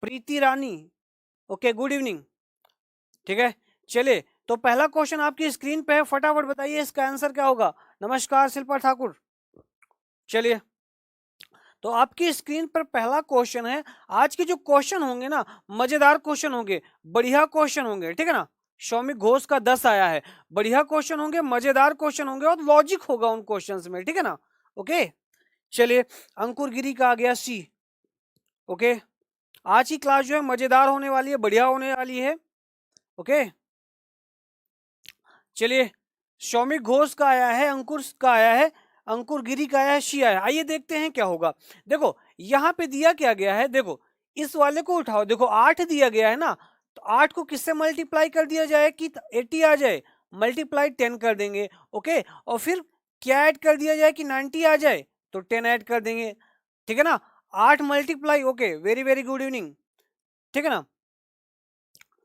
प्रीति रानी, okay good evening. ठीक है, चलिए तो पहला क्वेश्चन आपकी स्क्रीन पे है, फटाफट बताइए इसका आंसर क्या होगा। नमस्कार शिल्पा ठाकुर। चलिए तो आपकी स्क्रीन पर पहला क्वेश्चन है। आज के जो क्वेश्चन होंगे ना, मजेदार क्वेश्चन होंगे, बढ़िया क्वेश्चन होंगे, ठीक है ना। सौमिक घोष का 10 आया है, बढ़िया क्वेश्चन होंगे, मजेदार क्वेश्चन होंगे और लॉजिक होगा उन क्वेश्चंस में, ठीक है ना। ओके चलिए, अंकुर गिरी का आ गया सी। ओके, आज की क्लास जो है मजेदार होने वाली है, बढ़िया होने वाली है। ओके चलिए, सौमिक घोष का आया है, अंकुर का आया है, अंकुर गिरी का आया है, शी आया है। आइए देखते हैं क्या होगा। देखो यहाँ पे दिया क्या गया है, देखो इस वाले को उठाओ, देखो 8 दिया गया है ना, तो 8 को किससे मल्टीप्लाई कर दिया जाए कि 80 आ जाए, मल्टीप्लाई 10 कर देंगे। ओके, और फिर क्या ऐड कर दिया जाए कि 90 आ जाए, तो 10 ऐड कर देंगे, ठीक है ना। 8 multiply, okay very very good evening, ठीक है ना।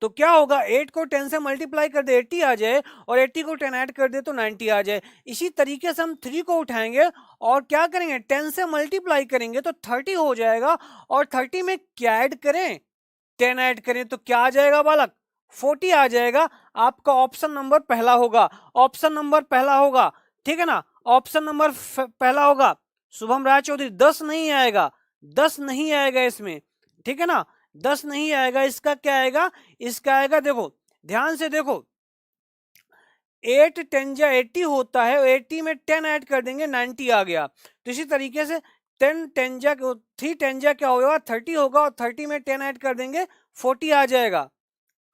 तो क्या होगा, 8 को 10 से मल्टीप्लाई कर दे 80 आ जाए, और 80 को 10 ऐड कर दे तो 90 आ जाए। इसी तरीके से हम 3 को उठाएंगे और क्या करेंगे, 10 से मल्टीप्लाई करेंगे तो 30 हो जाएगा, और 30 में क्या ऐड करें, 10 ऐड करें तो क्या आ जाएगा बालक, 40 आ जाएगा। आपका ऑप्शन नंबर पहला होगा, ऑप्शन नंबर पहला होगा, ठीक है ना। ऑप्शन नंबर पहला होगा। शुभम राय चौधरी 10 नहीं आएगा, 10 नहीं आएगा इसमें, ठीक है ना, 10 नहीं आएगा। इसका क्या आएगा, इसका आएगा, देखो ध्यान से देखो, 8 10 जा 80 होता है, 80 में 10 ऐड कर देंगे 90 आ गया। तो इसी तरीके से 10 10 जा 3 10 जा क्या होगा, 30 होगा, और 30 में 10 ऐड कर देंगे 40 आ जाएगा।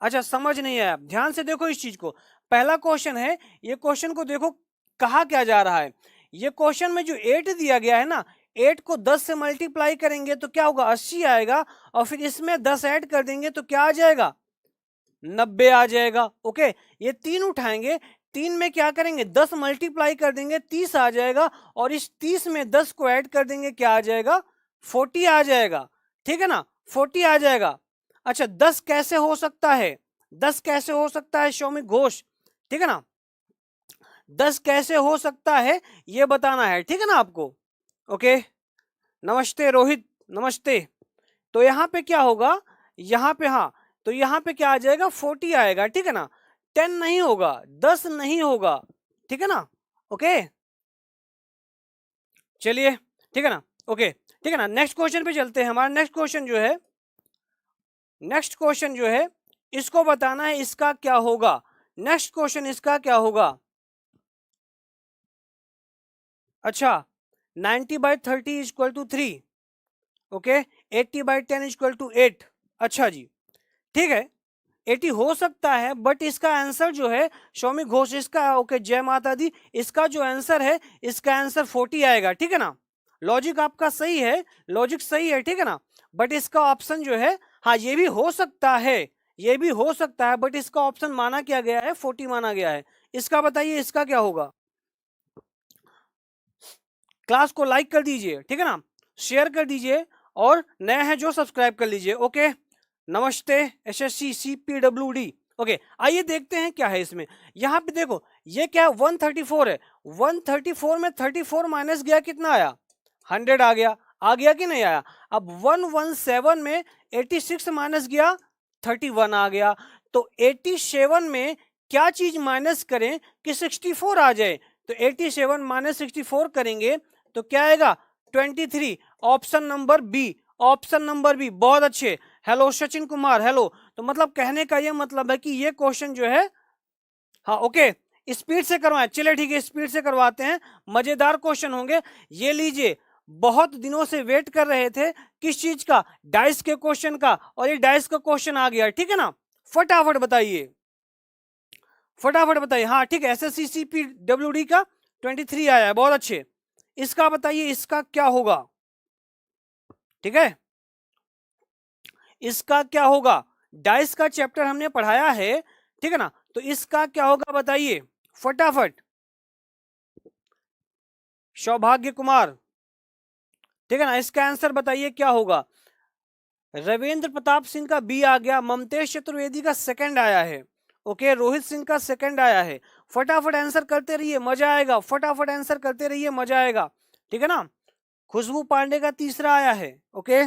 अच्छा समझ नहीं आया, ध्यान से देखो इस चीज को। पहला क्वेश्चन है, ये क्वेश्चन को देखो कहा क्या जा रहा है। ये क्वेश्चन में जो 8 दिया गया है ना, 8 को 10 से मल्टीप्लाई करेंगे तो क्या होगा, 80 आएगा, और फिर इसमें 10 ऐड कर देंगे तो क्या आ जाएगा, 90 आ जाएगा। ओके, ये 3 उठाएंगे, 3 में क्या करेंगे, 10 मल्टीप्लाई कर देंगे 30 आ जाएगा, और इस 30 में 10 को ऐड कर देंगे क्या आ जाएगा, 40 आ जाएगा, ठीक है ना, 40 आ जाएगा। अच्छा 10 कैसे हो सकता है, 10 कैसे हो सकता है सौमिक घोष, ठीक है ना, 10 कैसे हो सकता है ये बताना है, ठीक है ना आपको। ओके नमस्ते रोहित, नमस्ते। तो यहाँ पे क्या होगा, यहाँ पे हाँ, तो यहाँ पे क्या आ जाएगा, 40 आएगा, ठीक है ना, 10 नहीं होगा, 10 नहीं होगा, ठीक है ना। ओके चलिए, ठीक है ना, ओके ठीक है ना। नेक्स्ट क्वेश्चन पे चलते हैं। हमारा नेक्स्ट क्वेश्चन जो है, नेक्स्ट क्वेश्चन जो है इसको बताना है इसका क्या होगा। नेक्स्ट क्वेश्चन इसका क्या होगा। अच्छा 90/30 equal to 3, okay 80/10 equal to 8। अच्छा जी ठीक है, 80 हो सकता है, बट इसका आंसर जो है सौमिक घोष, इसका ओके जय माता दी, इसका जो आंसर है, इसका आंसर 40 आएगा, ठीक है ना। लॉजिक आपका सही है, लॉजिक सही है, ठीक है ना, बट इसका ऑप्शन जो है, हाँ ये भी हो सकता है, ये भी हो सकता है, बट इसका ऑप्शन माना क्या गया है, 40 माना गया है। इसका बताइए इसका क्या होगा। क्लास को लाइक कर दीजिए, ठीक है ना, शेयर कर दीजिए, और नया है जो सब्सक्राइब कर लीजिए। ओके नमस्ते एसएससी सीपीडब्ल्यूडी। ओके आइए देखते हैं क्या है इसमें। यहाँ पे देखो ये क्या है, 134 है, 134 में 34 माइनस गया कितना आया, 100 आ गया कि नहीं आया। अब 117 में 86 माइनस गया 31 आ गया। तो 87 में क्या चीज माइनस करें कि 64 आ जाए, तो 87 माइनस 64 करेंगे तो क्या आएगा, 23। Option number B, option number B, बहुत अच्छे। Hello Sachin Kumar, hello. तो मतलब कहने का ये मतलब है कि ये क्वेश्चन जो है, हाँ ओके स्पीड से करवाएं, चलिए ठीक है स्पीड से करवाते हैं, मजेदार क्वेश्चन होंगे। ये लीजिए, बहुत दिनों से वेट कर रहे थे किस चीज का, डाइस के क्वेश्चन का, और ये डाइस का क्वेश्चन आ गया, ठीक है ना। फटाफट बताइए, फटाफट बताइए। हाँ ठीक है, एसएससी सीपीडब्ल्यूडी का 23 आया है, बहुत अच्छे। इसका बताइए इसका क्या होगा, ठीक है, इसका क्या होगा। डाइस का चैप्टर हमने पढ़ाया है, ठीक है ना, तो इसका क्या होगा बताइए फटाफट। सौभाग्य कुमार, ठीक है ना, इसका आंसर बताइए क्या होगा। रविंद्र प्रताप सिंह का बी आ गया, ममतेश चतुर्वेदी का सेकंड आया है, ओके रोहित सिंह का सेकंड आया है। फटाफट आंसर करते रहिए मजा आएगा, फटाफट आंसर करते रहिए मजा आएगा, ठीक है ना। खुशबू पांडे का तीसरा आया है, ओके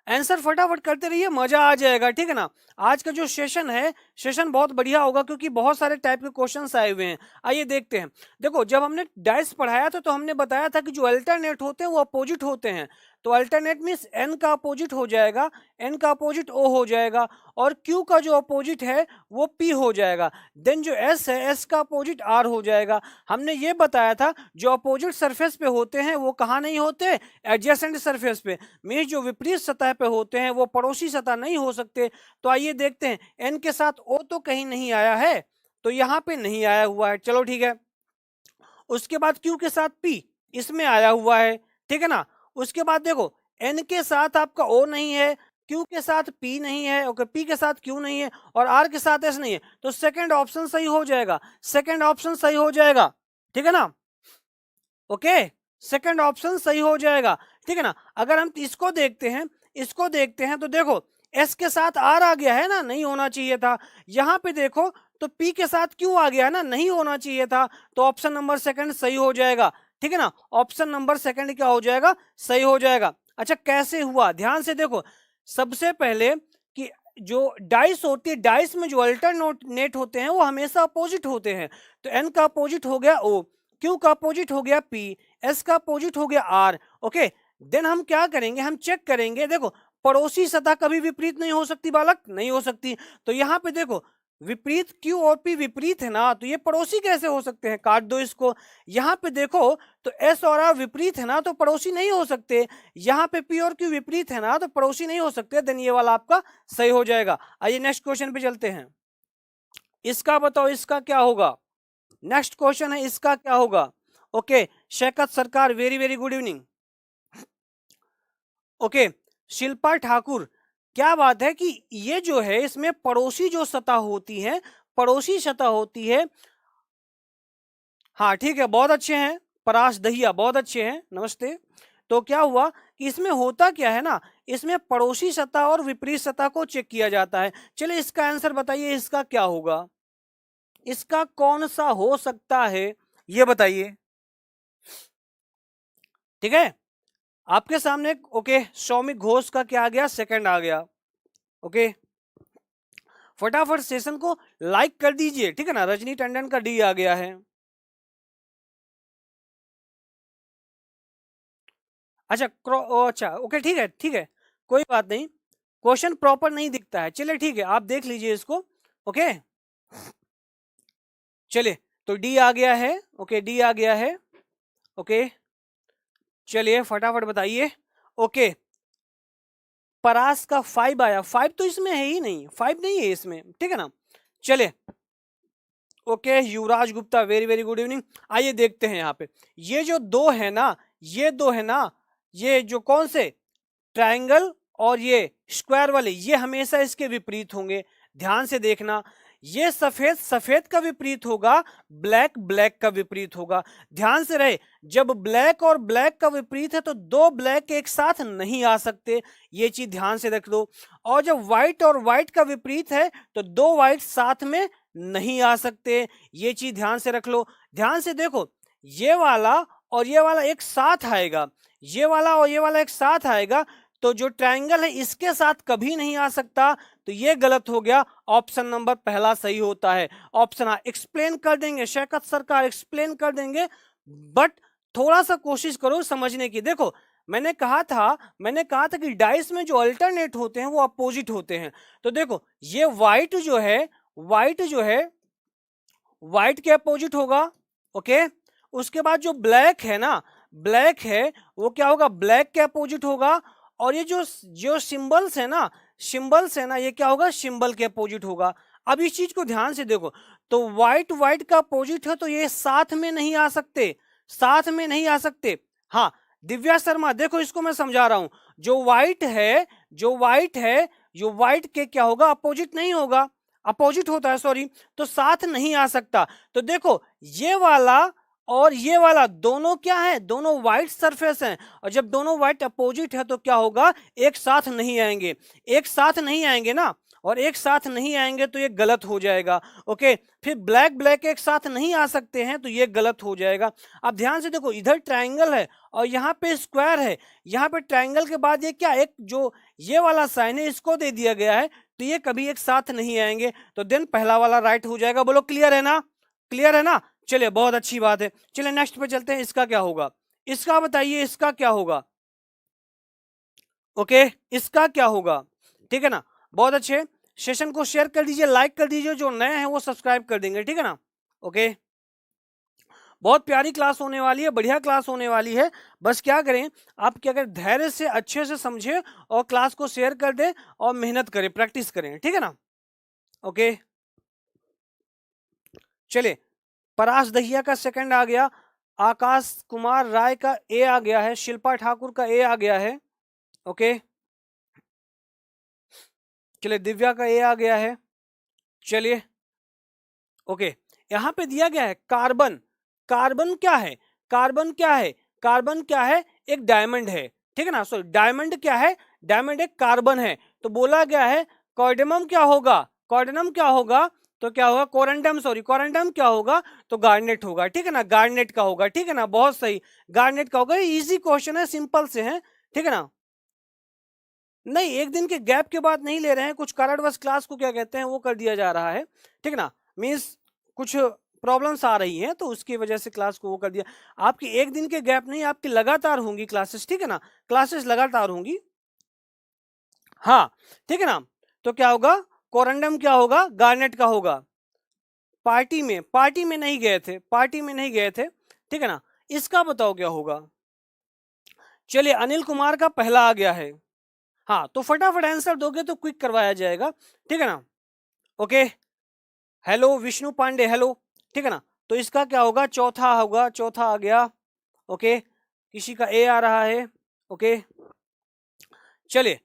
आंसर फटाफट करते रहिए, मजा आ जाएगा, ठीक है ना। आज का जो सेशन है, सेशन बहुत बढ़िया होगा क्योंकि बहुत सारे टाइप के क्वेश्चंस आए हुए हैं। आइए देखते हैं। देखो, जब हमने डाइस पढ़ाया था तो हमने बताया था कि जो अल्टरनेट होते हैं वो अपोजिट होते हैं। तो अल्टरनेट मीन्स एन का अपोजिट हो जाएगा, एन का अपोजिट ओ हो जाएगा, और क्यू का जो अपोजिट है वो पी हो जाएगा। देन जो एस है, एस का अपोजिट आर हो जाएगा। हमने ये बताया था जो अपोजिट सरफेस पे होते हैं वो कहाँ नहीं होते, एडजेसेंट सरफेस पे। मीन्स जो विपरीत सतह पे होते हैं वो पड़ोसी सतह नहीं हो सकते। तो आइए देखते हैं, एन के साथ ओ तो कहीं नहीं आया है, तो यहाँ पे नहीं आया हुआ है, चलो ठीक है। उसके बाद क्यू के साथ पी, इसमें आया हुआ है, ठीक है ना। उसके बाद देखो, एन के साथ आपका ओ नहीं है, क्यू के साथ पी नहीं है, ओके, पी के साथ क्यू नहीं है, और आर के साथ एस नहीं है, तो सेकंड ऑप्शन सही हो जाएगा, सेकंड ऑप्शन सही हो जाएगा, ठीक है ना। ओके, सेकंड ऑप्शन सही हो जाएगा, ठीक है ना। अगर हम इसको देखते हैं, इसको देखते हैं, तो देखो एस के साथ आर आ गया है ना, नहीं होना चाहिए था। यहां पे देखो तो पी के साथ क्यू आ गया है ना, नहीं होना चाहिए था। तो ऑप्शन नंबर सेकंड सही हो जाएगा, ठीक है ना। ऑप्शन नंबर सेकंड क्या हो जाएगा, सही हो जाएगा। अच्छा, कैसे हुआ, ध्यान से देखो। सबसे पहले कि जो डाइस होती है, डाइस में जो अल्टरनेट होते हैं वो हमेशा अपोजिट होते हैं। तो एन का अपोजिट हो गया ओ, क्यू का अपोजिट हो गया पी, एस का अपोजिट हो गया आर, ओके। देन हम क्या करेंगे, हम चेक करेंगे। देखो, पड़ोसी सतह कभी विपरीत नहीं हो सकती बालक, नहीं हो सकती। तो यहाँ पे देखो, विपरीत क्यू और पी विपरीत है ना, तो ये पड़ोसी कैसे हो सकते हैं, काट दो इसको। यहाँ पे देखो तो एस और आर विपरीत है ना, तो पड़ोसी नहीं हो सकते। यहाँ पे पी और क्यू विपरीत है ना, तो पड़ोसी नहीं हो सकते। देन ये वाला आपका सही हो जाएगा। आइए नेक्स्ट क्वेश्चन पे चलते हैं। इसका बताओ, इसका क्या होगा। नेक्स्ट क्वेश्चन है, इसका क्या होगा। ओके, शैकत सरकार, very very good evening. Okay, Shilpa Thakur, क्या बात है कि ये जो है इसमें पड़ोसी जो सतह होती है, पड़ोसी सतह होती है। हाँ ठीक है, बहुत अच्छे हैं पराश दहिया, बहुत अच्छे हैं, नमस्ते। तो क्या हुआ कि इसमें होता क्या है ना, इसमें पड़ोसी सतह और विपरीत सतह को चेक किया जाता है। चलिए इसका आंसर बताइए, इसका क्या होगा, इसका कौन सा हो सकता है, ये बताइए, ठीक है। आपके सामने, ओके, सौमिक घोष का क्या आ गया, सेकंड आ गया, ओके। फटाफट सेशन को लाइक कर दीजिए, ठीक है ना। रजनी टंडन का डी आ गया है। अच्छा, अच्छा, ओके, ठीक है, ठीक है, कोई बात नहीं। क्वेश्चन प्रॉपर नहीं दिखता है, चलिए ठीक है, आप देख लीजिए इसको, ओके। चलिए, तो डी आ गया है, ओके, डी आ गया है, ओके। चलिए फटाफट बताइए, ओके। परास का 5 आया, 5 तो इसमें है ही नहीं, 5 नहीं है इसमें, ठीक है ना। चलिए, okay, Yuvraj Gupta, very very good evening. आइए देखते हैं यहाँ पे, ये जो दो है ना, ये दो है ना, ये जो कौन से, ट्रायंगल और ये स्क्वायर वाले, ये हमेशा इसके विपरीत होंगे। ध्यान से देखना, ये सफेद सफेद का विपरीत होगा, ब्लैक ब्लैक का विपरीत होगा। ध्यान से रहे, जब ब्लैक और ब्लैक का विपरीत है तो दो ब्लैक एक साथ नहीं आ सकते, ये चीज ध्यान से रख लो। और जब व्हाइट और व्हाइट का विपरीत है तो दो व्हाइट साथ में नहीं आ सकते, ये चीज ध्यान से रख लो। ध्यान से देखो, ये वाला और ये वाला एक साथ आएगा, ये वाला और ये वाला एक साथ आएगा, तो जो ट्रायंगल है इसके साथ कभी नहीं आ सकता, तो ये गलत हो गया। ऑप्शन नंबर पहला सही होता है। ऑप्शन आ, एक्सप्लेन कर देंगे शैकत सरकार, एक्सप्लेन कर देंगे, बट थोड़ा सा कोशिश करो समझने की। देखो, मैंने कहा था कि डाइस में जो अल्टरनेट होते हैं वो अपोजिट होते हैं। तो देखो, ये व्हाइट जो है, व्हाइट जो है, व्हाइट के अपोजिट होगा, ओके। उसके बाद जो ब्लैक है ना, ब्लैक है, वो क्या होगा, ब्लैक के अपोजिट होगा। और ये जो जो सिंबल्स है ना, सिंबल्स है ना, ये क्या होगा, सिंबल के अपोजिट होगा। अब इस चीज को ध्यान से देखो, तो व्हाइट व्हाइट का अपोजिट है, तो ये साथ में नहीं आ सकते, साथ में नहीं आ सकते। हाँ, दिव्या शर्मा, देखो इसको मैं समझा रहा हूं, जो व्हाइट है, जो व्हाइट है, जो व्हाइट के क्या होगा, अपोजिट नहीं होगा, अपोजिट होता है, सॉरी, तो साथ नहीं आ सकता। तो देखो, ये वाला और ये वाला दोनों क्या है, दोनों व्हाइट सरफेस हैं, और जब दोनों व्हाइट अपोजिट है तो क्या होगा, एक साथ नहीं आएंगे, एक साथ नहीं आएंगे ना। और एक साथ नहीं आएंगे तो ये गलत हो जाएगा। ओके, फिर ब्लैक ब्लैक एक साथ नहीं आ सकते हैं तो ये गलत हो जाएगा। अब ध्यान से देखो, इधर ट्राइंगल है और यहाँ पे स्क्वायर है, यहाँ पे ट्राइंगल के बाद ये क्या, एक जो ये वाला साइन है इसको दे दिया गया है, तो ये कभी एक साथ नहीं आएंगे, तो देन पहला वाला राइट हो जाएगा। बोलो क्लियर है ना, क्लियर है ना। चलिए बहुत अच्छी बात है, चलिए नेक्स्ट पे चलते हैं। इसका क्या होगा, इसका बताइए, इसका क्या होगा। ओके, इसका क्या होगा, ठीक है ना। बहुत अच्छे, सेशन को शेयर कर दीजिए, लाइक कर दीजिए, जो नए हैं वो सब्सक्राइब कर देंगे, ठीक है ना। ओके, बहुत प्यारी क्लास होने वाली है, बढ़िया क्लास होने वाली है। बस क्या करें, आप क्या करें, धैर्य से अच्छे से समझें और क्लास को शेयर कर दें और मेहनत करें, प्रैक्टिस करें, ठीक है ना। ओके, चलिए, परास दहिया का सेकंड आ गया, आकाश कुमार राय का ए आ गया है, शिल्पा ठाकुर का ए आ गया है। ओके, चलिए दिव्या का ए आ गया है। चलिए ओके, यहां पे दिया गया है कार्बन। कार्बन क्या है, कार्बन क्या है, कार्बन क्या है, एक डायमंड है, ठीक है ना। सॉरी, डायमंड क्या है, डायमंड एक कार्बन है। तो बोला गया है कॉर्डेमम क्या होगा, कॉर्डेनम क्या होगा, तो क्या होगा, कोरेंडम, सॉरी कोरेंडम क्या होगा, तो गार्नेट होगा, ठीक है ना, गार्नेट का होगा, ठीक है ना, बहुत सही, गार्नेट का होगा। इजी क्वेश्चन है, सिंपल से है, ठीक है ना। नहीं, एक दिन के गैप के बाद नहीं ले रहे हैं, कुछ कारणवश क्लास को क्या कहते हैं वो कर दिया जा रहा है, ठीक है ना, मीन्स कुछ प्रॉब्लम्स आ रही हैं तो उसकी वजह से क्लास को वो कर दिया। आपकी एक दिन के गैप नहीं, आपकी लगातार होंगी क्लासेस, ठीक है ना, क्लासेस लगातार होंगी, हाँ, ठीक है ना। तो क्या होगा, कोरंडम क्या होगा, गार्नेट का होगा। पार्टी में नहीं गए थे, पार्टी में नहीं गए थे, ठीक है ना। इसका बताओ क्या होगा। चलिए, अनिल कुमार का पहला आ गया है, हाँ, तो फटाफट आंसर दोगे तो क्विक करवाया जाएगा, ठीक है ना। Okay, hello Vishnu Pandey, hello, ठीक है ना। तो इसका क्या होगा, चौथा होगा, चौथा आ गया। ओके, किसी का ए आ रहा है। ओके, चलिए,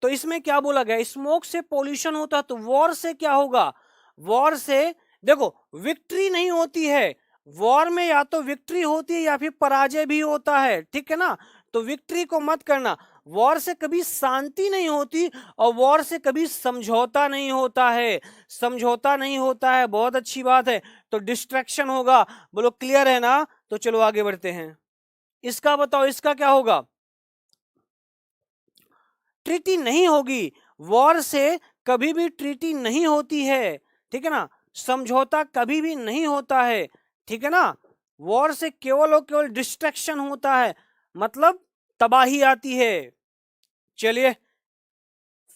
तो इसमें क्या बोला गया, स्मोक से पोल्यूशन होता है, तो वॉर से क्या होगा, वॉर से देखो विक्ट्री नहीं होती है, वॉर में या तो विक्ट्री होती है या फिर पराजय भी होता है, ठीक है ना। तो विक्ट्री को मत करना, वॉर से कभी शांति नहीं होती और वॉर से कभी समझौता नहीं होता है, समझौता नहीं होता है, बहुत अच्छी बात है। तो डिस्ट्रैक्शन होगा, बोलो क्लियर है ना। तो चलो आगे बढ़ते हैं, इसका बताओ, इसका क्या होगा, ट्रीटी नहीं होगी, वॉर से कभी भी ट्रीटी नहीं होती है, ठीक है ना, समझौता कभी भी नहीं होता है, ठीक है ना। वॉर से केवल और केवल डिस्ट्रैक्शन होता है, मतलब तबाही आती है। चलिए,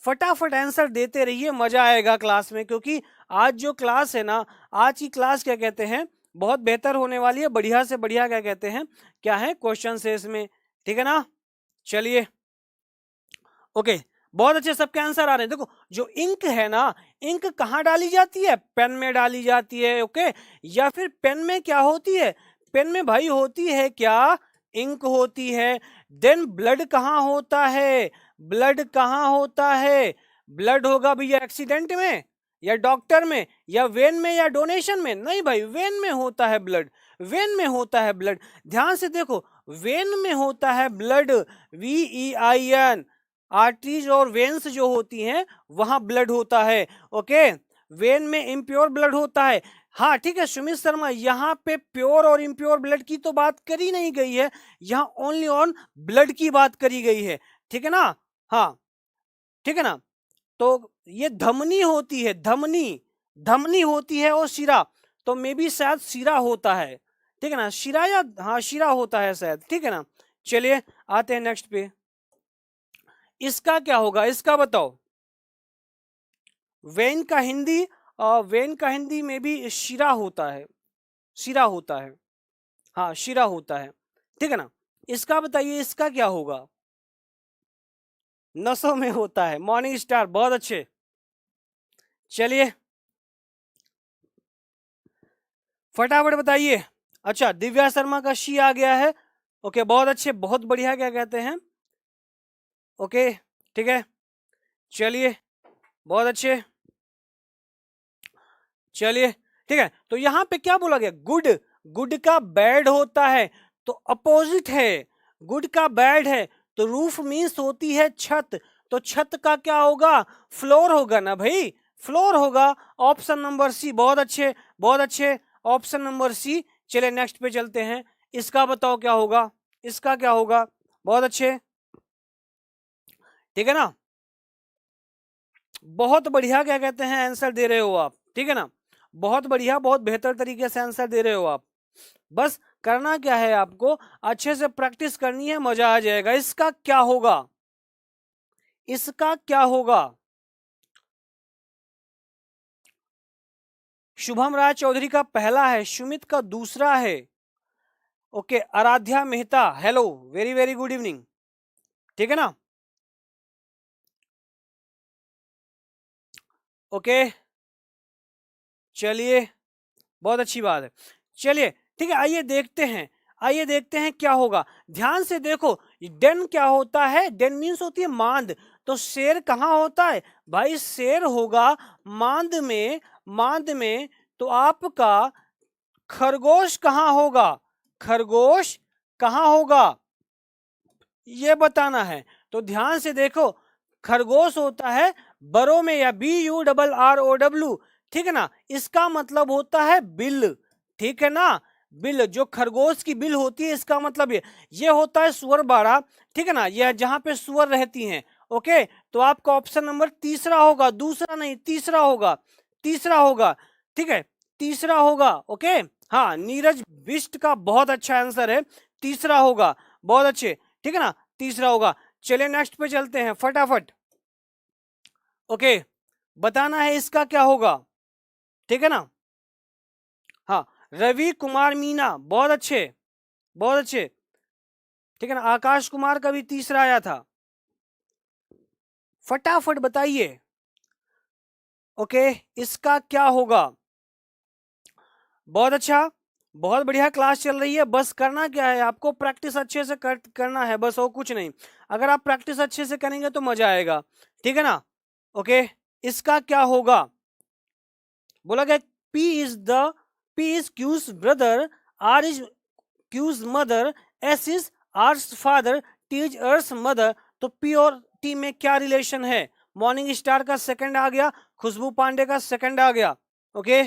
फटाफट आंसर देते रहिए, मजा आएगा क्लास में, क्योंकि आज जो क्लास है ना, आज की क्लास क्या कहते हैं, बहुत बेहतर होने वाली है, बढ़िया से बढ़िया क्या कहते हैं, क्या है क्वेश्चन है इसमें, ठीक है ना। चलिए ओके, बहुत अच्छे सबके आंसर आ रहे हैं। देखो, जो इंक है ना, इंक कहाँ डाली जाती है, पेन में डाली जाती है, ओके, या फिर पेन में क्या होती है, पेन में भाई होती है क्या, इंक होती है। देन ब्लड कहाँ होता है, ब्लड कहाँ होता है, ब्लड होगा भैया एक्सीडेंट में या डॉक्टर में या वेन में या डोनेशन में, नहीं भाई, वेन में होता है ब्लड, वेन में होता है ब्लड। ध्यान से देखो, वेन में होता है ब्लड, VEIN, आर्टरीज और वेन्स जो होती हैं वहां ब्लड होता है, ओके, वेन में इम्प्योर ब्लड होता है। हाँ ठीक है सुमित शर्मा, यहाँ पे प्योर और इम्प्योर ब्लड की तो बात करी नहीं गई है, यहाँ ओनली ऑन ब्लड की बात करी गई है, ठीक है ना, हाँ ठीक है ना। तो ये धमनी होती है, धमनी, धमनी होती है और शिरा, तो मे बी शायद शिरा होता है, ठीक है ना, शिरा या हाँ शिरा होता है शायद, ठीक है ना। चलिए आते हैं नेक्स्ट पे, इसका क्या होगा, इसका बताओ। वेन का हिंदी, वेन का हिंदी में भी शिरा होता है, शिरा होता है, हाँ शिरा होता है, ठीक है ना। इसका बताइए, इसका क्या होगा, नसों में होता है, मॉर्निंग स्टार, बहुत अच्छे। चलिए फटाफट बताइए। अच्छा, दिव्या शर्मा का शी आ गया है, ओके बहुत अच्छे, बहुत बढ़िया, क्या कहते हैं, ओके ठीक है। चलिए बहुत अच्छे, चलिए ठीक है। तो यहां पे क्या बोला गया, गुड, गुड का बैड होता है, तो अपोजिट है, गुड का बैड है, तो रूफ मीन्स होती है छत, तो छत का क्या होगा, फ्लोर होगा ना भाई, फ्लोर होगा। ऑप्शन नंबर सी, बहुत अच्छे बहुत अच्छे, ऑप्शन नंबर सी। चलिए नेक्स्ट पे चलते हैं, इसका बताओ क्या होगा, इसका क्या होगा, बहुत अच्छे, ठीक है ना, बहुत बढ़िया, क्या कहते हैं, आंसर दे रहे हो आप, ठीक है ना, बहुत बढ़िया, बहुत बेहतर तरीके से आंसर दे रहे हो आप। बस करना क्या है आपको, अच्छे से प्रैक्टिस करनी है, मजा आ जाएगा। इसका क्या होगा, इसका क्या होगा, शुभम राय चौधरी का पहला है, सुमित का दूसरा है। Okay, Aaradhya Mehta, hello, very very good evening, ठीक है ना, ओके, चलिए, बहुत अच्छी बात है। चलिए ठीक है, आइए देखते हैं, आइए देखते हैं क्या होगा। ध्यान से देखो, डेन क्या होता है, डेन मीन्स होती है मांद, तो शेर कहाँ होता है भाई, शेर होगा मांद में, मांद में। तो आपका खरगोश कहाँ होगा, खरगोश कहाँ होगा, ये बताना है। तो ध्यान से देखो, खरगोश होता है बरों में, या BURROW, ठीक है ना, इसका मतलब होता है बिल, ठीक है ना, बिल, जो खरगोश की बिल होती है, इसका मतलब ये होता है सुअर बाड़ा, ठीक है ना, यह जहां पे सुअर रहती हैं। ओके, तो आपका ऑप्शन नंबर तीसरा होगा, दूसरा नहीं, तीसरा होगा, तीसरा होगा, ठीक है, तीसरा होगा। ओके, हाँ, नीरज बिष्ट का बहुत अच्छा आंसर है, तीसरा होगा, बहुत अच्छे, ठीक है ना, तीसरा होगा। चलिए नेक्स्ट पे चलते हैं फटाफट। ओके, बताना है इसका क्या होगा, ठीक है ना, हाँ, रवि कुमार मीना, बहुत अच्छे बहुत अच्छे, ठीक है ना, आकाश कुमार का भी तीसरा आया था, फटाफट बताइए। ओके, इसका क्या होगा, बहुत अच्छा, बहुत बढ़िया, क्लास चल रही है। बस करना क्या है आपको, प्रैक्टिस अच्छे से करना है, बस और कुछ नहीं। अगर आप प्रैक्टिस अच्छे से करेंगे तो मजा आएगा, ठीक है ना। ओके, इसका क्या होगा, बोला गया P is Q's brother, R is Q's mother, S is R's father, T is R's mother। तो P और T में क्या रिलेशन है, मॉर्निंग स्टार का सेकंड आ गया, खुशबू पांडे का सेकंड आ गया। ओके,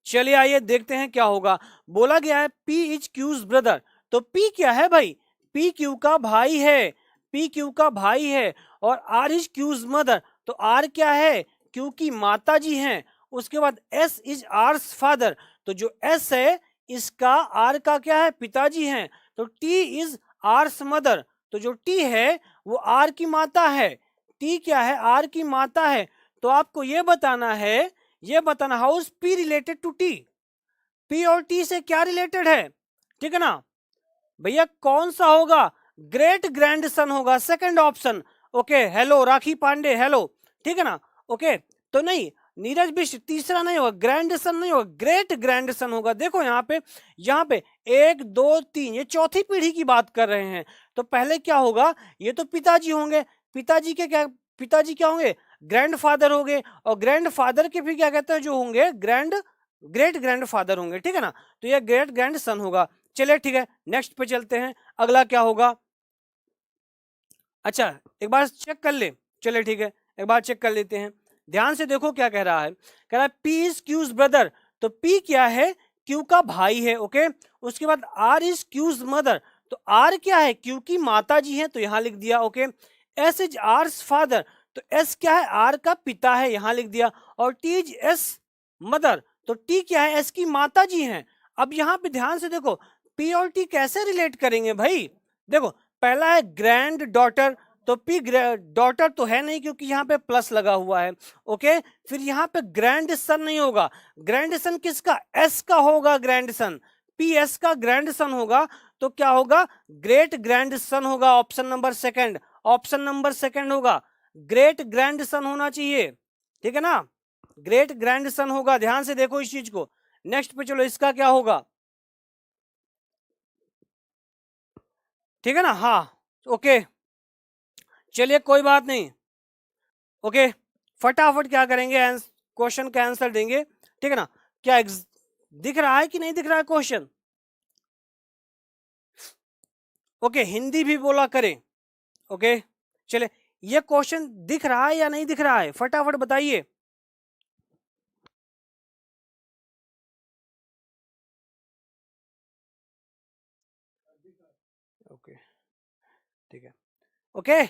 चलिए आइए देखते हैं क्या होगा। बोला गया है P इज Q's ब्रदर, तो P क्या है भाई, P Q का भाई है, P Q का भाई है। और R इज Q's मदर, तो R क्या है, Q की माता जी हैं। उसके बाद S इज R's फादर, तो जो S है इसका R का क्या है, पिताजी हैं। तो T इज R's मदर, तो जो T है वो R की माता है, T क्या है, R की माता है। तो आपको ये बताना है, ये बताना, how is P related to T, P और T से क्या रिलेटेड है, ठीक है ना भैया, कौन सा होगा, ग्रेट ग्रैंडसन होगा, सेकंड ऑप्शन। ओके, हेलो राखी पांडे, हेलो, ठीक है ना। ओके, तो नहीं, नीरज बिष्ट तीसरा नहीं होगा, ग्रैंडसन नहीं होगा, ग्रेट ग्रैंडसन होगा। देखो यहाँ पे 1 2 3, ये चौथी पीढ़ी की बात कर रहे हैं। तो पहले क्या होगा, ये तो पिताजी होंगे, पिताजी के क्या, पिताजी क्या होंगे, ग्रैंडफादर होंगे, और ग्रैंडफादर के भी क्या कहते हैं जो होंगे, ग्रेट ग्रैंडफादर होंगे, ठीक है ना। तो ये ग्रेट ग्रैंड सन होगा। चलिए ठीक है, नेक्स्ट पे चलते हैं, अगला क्या होगा। अच्छा, एक बार चेक कर ले, चलिए ठीक है, एक बार चेक कर लेते हैं। ध्यान से देखो क्या कह रहा है, कह रहा है P इज Q's ब्रदर, तो P क्या है, Q का भाई है। ओके, उसके बाद R इज Q's मदर, तो R क्या है, Q की माता जी है, तो यहां लिख दिया। Okay, S is R's father, तो S क्या है, R का पिता है, यहां लिख दिया। और T इज S मदर, तो T क्या है, S की माता जी हैं। अब यहाँ पे ध्यान से देखो, P और T कैसे रिलेट करेंगे भाई, देखो पहला है ग्रैंड डॉटर, तो P डॉटर तो है नहीं क्योंकि यहाँ पे प्लस लगा हुआ है। ओके, फिर यहाँ पे ग्रैंड सन नहीं होगा, ग्रैंड सन किसका, S का होगा, ग्रैंड सन PS का ग्रैंड सन होगा, तो क्या होगा, ग्रेट ग्रैंड सन होगा, option number second, option number second होगा, ग्रेट ग्रैंड सन होना चाहिए, ठीक है ना, ग्रेट ग्रैंड सन होगा। ध्यान से देखो इस चीज को। नेक्स्ट पे चलो, इसका क्या होगा, ठीक है ना, हाँ, ओके, चलिए कोई बात नहीं। ओके, फटाफट क्या करेंगे, क्वेश्चन का आंसर देंगे, ठीक है ना। क्या दिख रहा है कि नहीं दिख रहा है क्वेश्चन, ओके, हिंदी भी बोला करें। ओके, चले, ये क्वेश्चन दिख रहा है या नहीं दिख रहा है, फटाफट बताइए। ओके, ठीक है, ओके।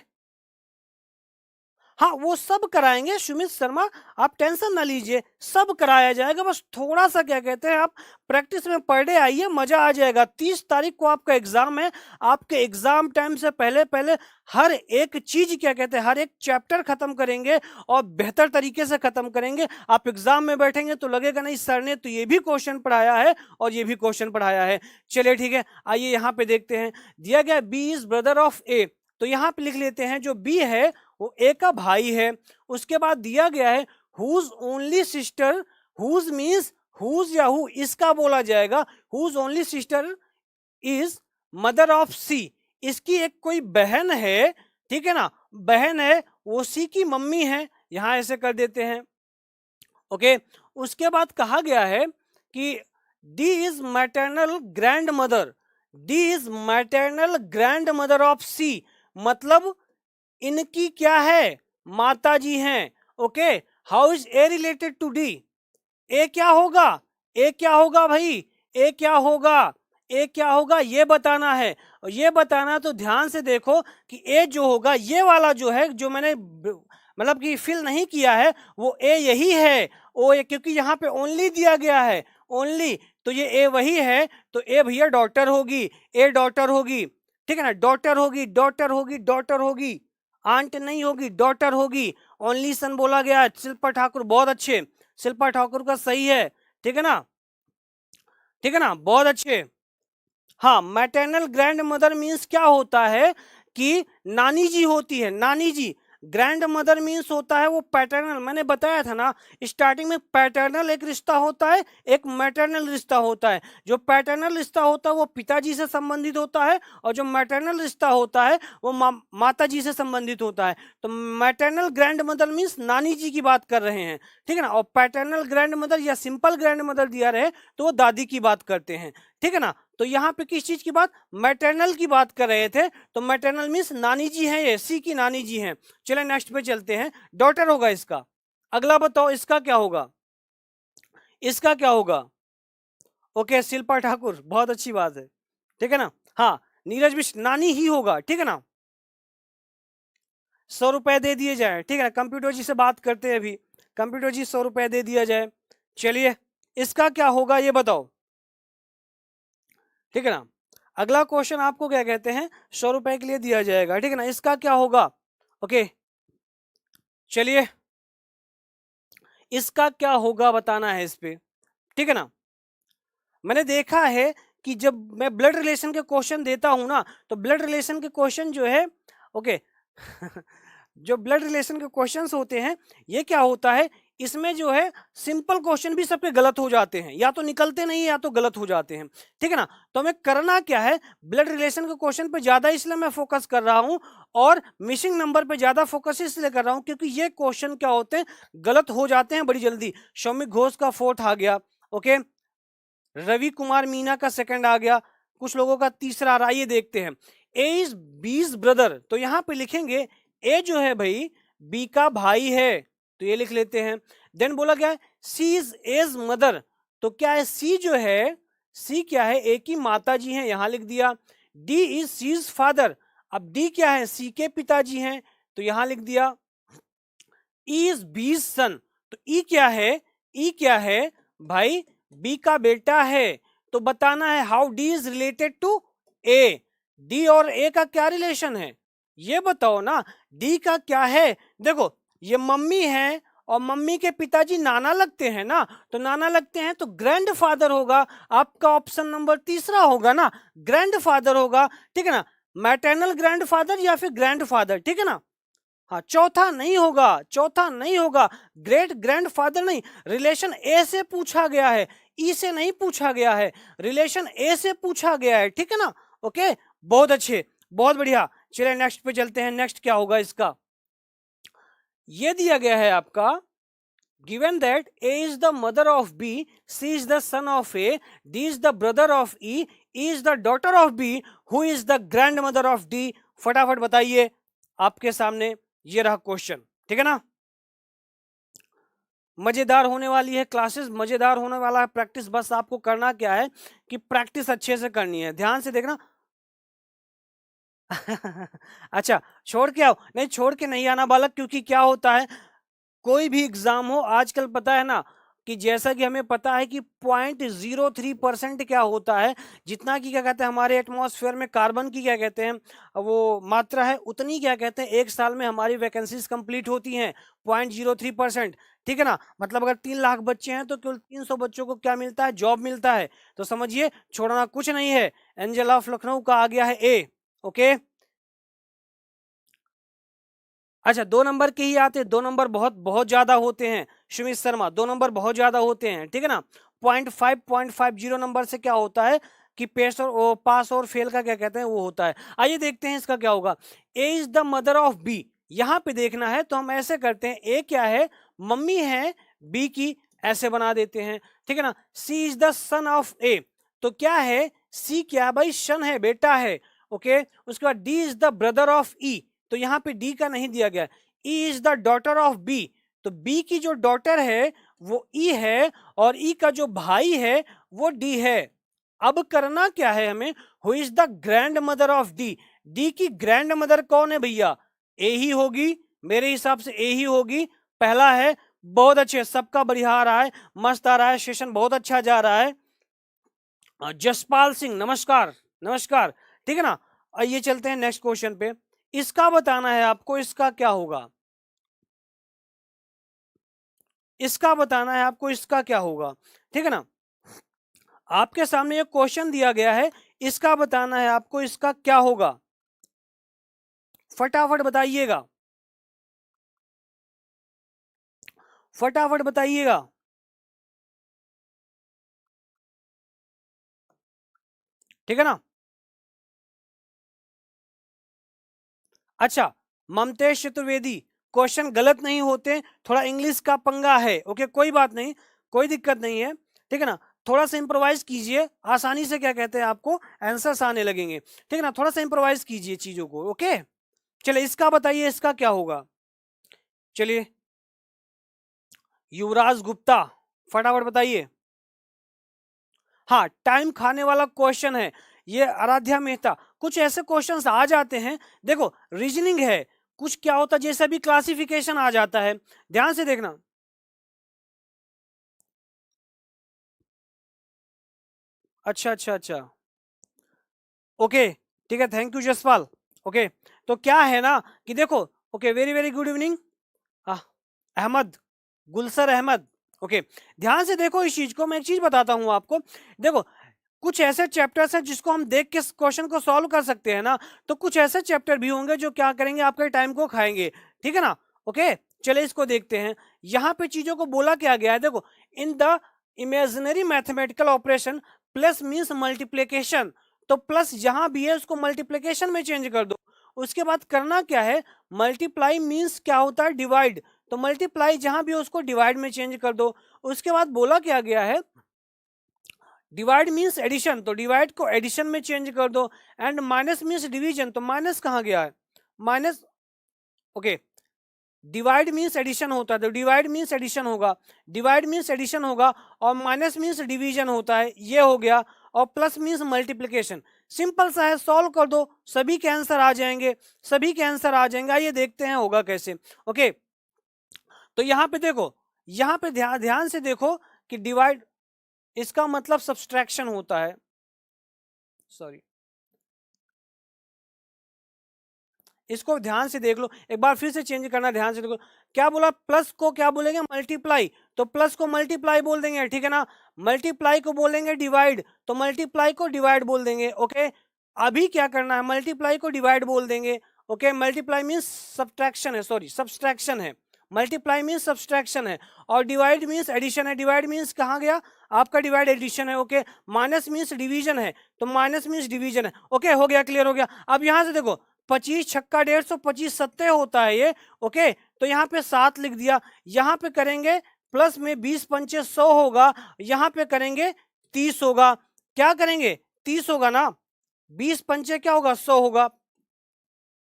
हाँ, वो सब कराएंगे सुमित शर्मा, आप टेंशन ना लीजिए, सब कराया जाएगा। बस थोड़ा सा क्या कहते हैं, आप प्रैक्टिस में पर डे आइए, मजा आ जाएगा। 30 तारीख को आपका एग्जाम है, आपके एग्जाम टाइम से पहले पहले हर एक चीज क्या कहते हैं, हर एक चैप्टर खत्म करेंगे और बेहतर तरीके से खत्म करेंगे। आप एग्जाम में बैठेंगे तो लगेगा नहीं सर ने तो ये भी क्वेश्चन पढ़ाया है और ये भी क्वेश्चन पढ़ाया है। चलिए ठीक है, आइए यहाँ पे देखते हैं। दिया गया बी इज ब्रदर ऑफ ए, तो यहाँ पे लिख लेते हैं जो बी है वो ए का भाई है। उसके बाद दिया गया है whose only sister, whose means whose या हु इसका बोला जाएगा, whose only sister is mother of C, इसकी एक कोई बहन है, ठीक है ना, बहन है, वो सी की मम्मी है, यहां ऐसे कर देते हैं। ओके, उसके बाद कहा गया है कि D is maternal grandmother, D is maternal grandmother of C, मतलब इनकी क्या है, माता जी हैं। Okay, how is A related to D, A क्या होगा, ए क्या होगा भाई, ए क्या होगा, ए क्या होगा ये बताना है। और ये बताना तो ध्यान से देखो कि ए जो होगा, ये वाला जो है, जो मैंने मतलब कि फिल नहीं किया है, वो ए यही है, ओ ए, क्योंकि यहाँ पे ओनली दिया गया है, ओनली, तो ये ए वही है, तो ए भैया डॉटर होगी, ए डॉटर होगी, ठीक है ना, डॉटर होगी, डॉटर होगी, डॉटर होगी, आंट नहीं होगी, डॉटर होगी। ओनली सन बोला गया, शिल्पा ठाकुर बहुत अच्छे, शिल्पा ठाकुर का सही है, ठीक है ना, ठीक है ना, बहुत अच्छे। हाँ, मैटरनल ग्रैंड मदर मीन्स क्या होता है कि नानी जी होती है, नानी जी। ग्रैंड मदर मीन्स होता है वो पैटर्नल, मैंने बताया था ना स्टार्टिंग में, पैटर्नल एक रिश्ता होता है, एक मैटरनल रिश्ता होता है। जो पैटर्नल रिश्ता होता है वो पिताजी से संबंधित होता है, और जो मैटरनल रिश्ता होता है वो माता जी से संबंधित होता है। तो मैटरनल ग्रैंड मदर मीन्स नानी जी की बात कर रहे हैं, ठीक है ना, और पैटर्नल ग्रैंड मदर या सिंपल ग्रैंड मदर दिया रहे तो वो दादी की बात करते हैं, ठीक है ना। तो यहाँ पे किस चीज की बात, मैटरनल की बात कर रहे थे, तो मैटरनल मीन्स नानी जी हैं, ये सी की नानी जी हैं। चले नेक्स्ट पे चलते हैं, डॉटर होगा इसका। अगला बताओ इसका क्या होगा, इसका क्या होगा। ओके, शिल्पा ठाकुर बहुत अच्छी बात है, ठीक है ना। हाँ, नीरज बिष्ट नानी ही होगा, ठीक है ना। 100 रुपए दे दिए जाए, ठीक है ना, कंप्यूटर जी से बात करते हैं अभी, कंप्यूटर जी 100 रुपए दे दिया जाए। चलिए इसका क्या होगा ये बताओ, ठीक है ना। अगला क्वेश्चन आपको क्या कहते हैं, 100 रुपए के लिए दिया जाएगा, ठीक है ना, इसका क्या होगा। ओके, चलिए इसका क्या होगा बताना है इस पे, ठीक है ना। मैंने देखा है कि जब मैं ब्लड रिलेशन के क्वेश्चन देता हूं ना, तो ब्लड रिलेशन के क्वेश्चन जो है, ओके जो ब्लड रिलेशन के क्वेश्चंस होते हैं, ये क्या होता है, इसमें जो है सिंपल क्वेश्चन भी सबके गलत हो जाते हैं, या तो निकलते नहीं या तो गलत हो जाते हैं, ठीक है ना। तो हमें करना क्या है, ब्लड रिलेशन के क्वेश्चन पे ज्यादा इसलिए मैं फोकस कर रहा हूं, और मिसिंग नंबर पे ज्यादा फोकस इसलिए कर रहा हूं क्योंकि ये क्वेश्चन क्या होते हैं, गलत हो जाते हैं बड़ी जल्दी। सौमिक घोष का 4th आ गया, ओके, रवि कुमार मीना का 2nd आ गया, कुछ लोगों का 3रा आ रहा है, ये देखते हैं। ए इज बीज ब्रदर, तो यहां पे लिखेंगे ए जो है भाई बी का भाई है, तो ये लिख लेते हैं। देन बोला गया है सी इज एज मदर, तो क्या है, सी जो है, सी क्या है, ए की माता जी है, यहां लिख दिया। D is C is father, अब डी क्या है, सी के पिताजी हैं, तो यहां लिख दिया। ई इज बीज सन, तो ई क्या है, ई क्या है भाई, बी का बेटा है, तो बताना है how D is related to A, D और ए का क्या रिलेशन है, ये बताओ ना, डी का क्या है। देखो ये मम्मी है और मम्मी के पिताजी नाना लगते हैं ना, तो नाना लगते हैं तो ग्रैंड फादर होगा, आपका ऑप्शन नंबर 3रा होगा ना, ग्रैंड फादर होगा, ठीक है ना, मैटरनल ग्रैंड फादर या फिर ग्रैंड फादर, ठीक है ना। हाँ, चौथा नहीं होगा, चौथा नहीं होगा, ग्रेट ग्रैंड फादर नहीं, रिलेशन ए से पूछा गया है, ई से नहीं पूछा गया है, रिलेशन ए से पूछा गया है, ठीक है ना। ओके, बहुत अच्छे, बहुत बढ़िया। चलिए नेक्स्ट पे चलते हैं, नेक्स्ट क्या होगा इसका, ये दिया गया है आपका, given that A is the mother of B, C is the son of A, D is the brother of E is the daughter of B, who is the grandmother of D, फटाफट बताइए आपके सामने, ये रहा question, ठीक है ना। मजेदार होने वाली है क्लासेस, मजेदार होने वाला है प्रैक्टिस। बस आपको करना क्या है कि प्रैक्टिस अच्छे से करनी है, ध्यान से देखना। अच्छा, छोड़ के आओ, नहीं छोड़ के नहीं आना बालक, क्योंकि क्या होता है कोई भी एग्जाम हो आजकल पता है ना कि जैसा कि हमें पता है कि 0.03% क्या होता है, जितना की क्या कहते हैं हमारे एटमॉस्फेयर में कार्बन की क्या कहते हैं वो मात्रा है, उतनी क्या कहते हैं एक साल में हमारी वैकेंसीज कंप्लीट होती हैं 0.03%, ठीक है ना। मतलब अगर 3 लाख बच्चे हैं तो केवल 300 बच्चों को क्या मिलता है, जॉब मिलता है। तो समझिए छोड़ना कुछ नहीं है। एंजल ऑफ लखनऊ का आ गया है ए। ओके, अच्छा 2 नंबर के ही आते हैं, 2 नंबर बहुत बहुत ज्यादा होते हैं। सुमित शर्मा 2 नंबर बहुत ज्यादा होते हैं, ठीक है ना। 0.50 नंबर से क्या होता है कि पास और फेल का क्या कहते हैं वो होता है। आइए देखते हैं इसका क्या होगा। A is the mother of B, यहां पे देखना है तो हम ऐसे करते हैं, ए क्या है, मम्मी है बी की, ऐसे बना देते हैं, ठीक है ना। सी इज द सन ऑफ ए, तो क्या है, सी क्या भाई, सन है, बेटा है। ओके, उसके बाद D is the brother of E, तो यहां पे डी का नहीं दिया गया। E is the daughter of B, तो बी की जो डॉटर है वो ई है, और ई का जो भाई है वो डी है। अब करना क्या है हमें, who is the grand mother of D, D की ग्रैंड मदर कौन है भैया, ए ही होगी, मेरे हिसाब से ए ही होगी। पहला है, बहुत अच्छे, सबका बढ़िया आ रहा है, मस्त आ रहा है, सेशन बहुत अच्छा जा रहा है। जसपाल सिंह नमस्कार, नमस्कार, ठीक है ना। आइए चलते हैं नेक्स्ट क्वेश्चन पे। इसका बताना है आपको, इसका क्या होगा, इसका बताना है आपको, इसका क्या होगा, ठीक है ना। आपके सामने एक क्वेश्चन दिया गया है, इसका बताना है आपको, इसका क्या होगा, फटाफट बताइएगा, फटाफट बताइएगा। ठीक है ना। अच्छा, ममतेश चतुर्वेदी, क्वेश्चन गलत नहीं होते, थोड़ा इंग्लिश का पंगा है, ओके कोई बात नहीं, कोई दिक्कत नहीं है, ठीक है ना। थोड़ा सा इंप्रोवाइज कीजिए, आसानी से क्या कहते हैं आपको आंसर्स आने लगेंगे, ठीक है ना। थोड़ा सा इंप्रोवाइज कीजिए चीजों को, ओके। चलिए इसका बताइए, इसका क्या होगा। चलिए युवराज गुप्ता, फटाफट बताइए। हाँ, टाइम खाने वाला क्वेश्चन है ये, आराध्या मेहता। कुछ ऐसे क्वेश्चंस आ जाते हैं, देखो रीजनिंग है, कुछ क्या होता है जैसे भी क्लासिफिकेशन आ जाता है, ध्यान से देखना। अच्छा अच्छा अच्छा, ओके, ठीक है, थैंक यू जसपाल। ओके, तो क्या है ना कि देखो, okay very very good evening Ahmad, Gulsar Ahmad. Okay, ध्यान से देखो इस चीज को, मैं एक चीज बताता हूं आपको। देखो कुछ ऐसे चैप्टर्स हैं जिसको हम देख के क्वेश्चन को सॉल्व कर सकते हैं ना, तो कुछ ऐसे चैप्टर भी होंगे जो क्या करेंगे, आपके टाइम को खाएंगे, ठीक है ना। ओके, चले इसको देखते हैं। यहां पे चीजों को बोला क्या गया है, देखो in the imaginary mathematical operation plus means multiplication, तो प्लस जहां भी है उसको मल्टीप्लीकेशन में चेंज कर दो। उसके बाद करना क्या है, मल्टीप्लाई मीन्स क्या होता है, डिवाइड, तो मल्टीप्लाई जहां भी है उसको डिवाइड में चेंज कर दो। उसके बाद बोला क्या गया है, डिवाइड मीन्स एडिशन, तो डिवाइड को एडिशन में चेंज कर दो। एंड माइनस मीन्स डिवीजन, तो माइनस कहाँ गया है, minus. Okay, divide means addition होता है, तो डिवाइड मीन्स एडिशन होगा, डिवाइड मीन्स एडिशन होगा, और माइनस मीन्स डिवीजन होता है, ये हो गया। और प्लस मीन्स मल्टीप्लीकेशन। सिंपल सा है, सॉल्व कर दो, सभी के आंसर आ जाएंगे, सभी के आंसर आ जाएंगे। आइए देखते हैं होगा कैसे। ओके, तो यहाँ पे देखो, यहाँ पे ध्यान से देखो कि डिवाइड, इसका मतलब सब्सट्रैक्शन होता है, सॉरी, इसको ध्यान से देख लो एक बार, फिर से चेंज करना, ध्यान से देखो। क्या बोला, प्लस को क्या बोलेंगे, मल्टीप्लाई, तो प्लस को मल्टीप्लाई बोल देंगे, ठीक है ना। मल्टीप्लाई को बोलेंगे डिवाइड, तो मल्टीप्लाई को डिवाइड बोल देंगे, ओके। अभी क्या करना है, मल्टीप्लाई को डिवाइड बोल देंगे, ओके। मल्टीप्लाई मीन्स सब्ट्रैक्शन है, सॉरी सब्सट्रैक्शन है, मल्टीप्लाई मीन्स सब्सट्रैक्शन है, और डिवाइड मीन्स एडिशन है। डिवाइड मीन्स कहाँ गया आपका, डिवाइड एडिशन है, ओके। माइनस मीन्स डिवीजन है, तो माइनस मीन्स डिवीजन है, ओके हो गया, क्लियर हो गया। अब यहां से देखो 25 छक्का 150, 25 सत्ते होता है ये, ओके। तो यहाँ पे 7 लिख दिया, यहाँ पे करेंगे प्लस में 20 पंचे 100 होगा, यहाँ पे करेंगे 30 होगा, क्या करेंगे 30 होगा ना, 20 पंचे क्या होगा 100 होगा।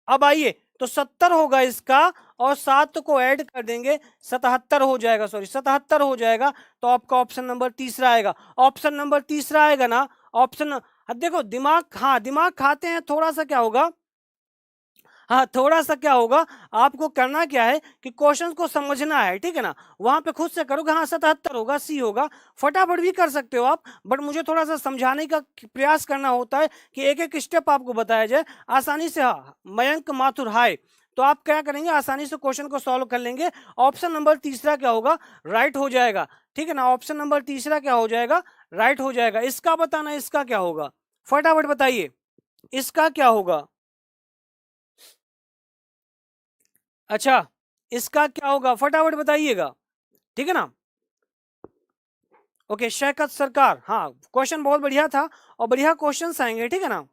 अब आइए तो 70 होगा इसका, और 7 को ऐड कर देंगे 77 हो जाएगा, सॉरी 77 हो जाएगा। तो आपका ऑप्शन नंबर तीसरा आएगा, ऑप्शन नंबर तीसरा आएगा ना। ऑप्शन देखो दिमाग, हाँ दिमाग खाते हैं, थोड़ा सा क्या होगा, हाँ थोड़ा सा क्या होगा, आपको करना क्या है कि क्वेश्चन को समझना है, ठीक है ना। वहां पे खुद से करोगे, हाँ 77 होगा, सी होगा, फटाफट भी कर सकते हो आप, बट मुझे थोड़ा सा समझाने का प्रयास करना होता है कि एक एक स्टेप आपको बताया जाए आसानी से। हाँ मयंक माथुर हाय, तो आप क्या करेंगे, आसानी से क्वेश्चन को सॉल्व कर लेंगे। ऑप्शन नंबर तीसरा क्या होगा, राइट हो जाएगा, ठीक है ना। ऑप्शन नंबर तीसरा क्या हो जाएगा, राइट हो जाएगा। इसका बताना, इसका क्या होगा, फटाफट बताइए, इसका क्या होगा। अच्छा, इसका क्या होगा, फटाफट बताइएगा, ठीक है ना। ओके शैकत सरकार, हाँ क्वेश्चन बहुत बढ़िया था, और बढ़िया क्वेश्चंस आएंगे, ठीक है ना।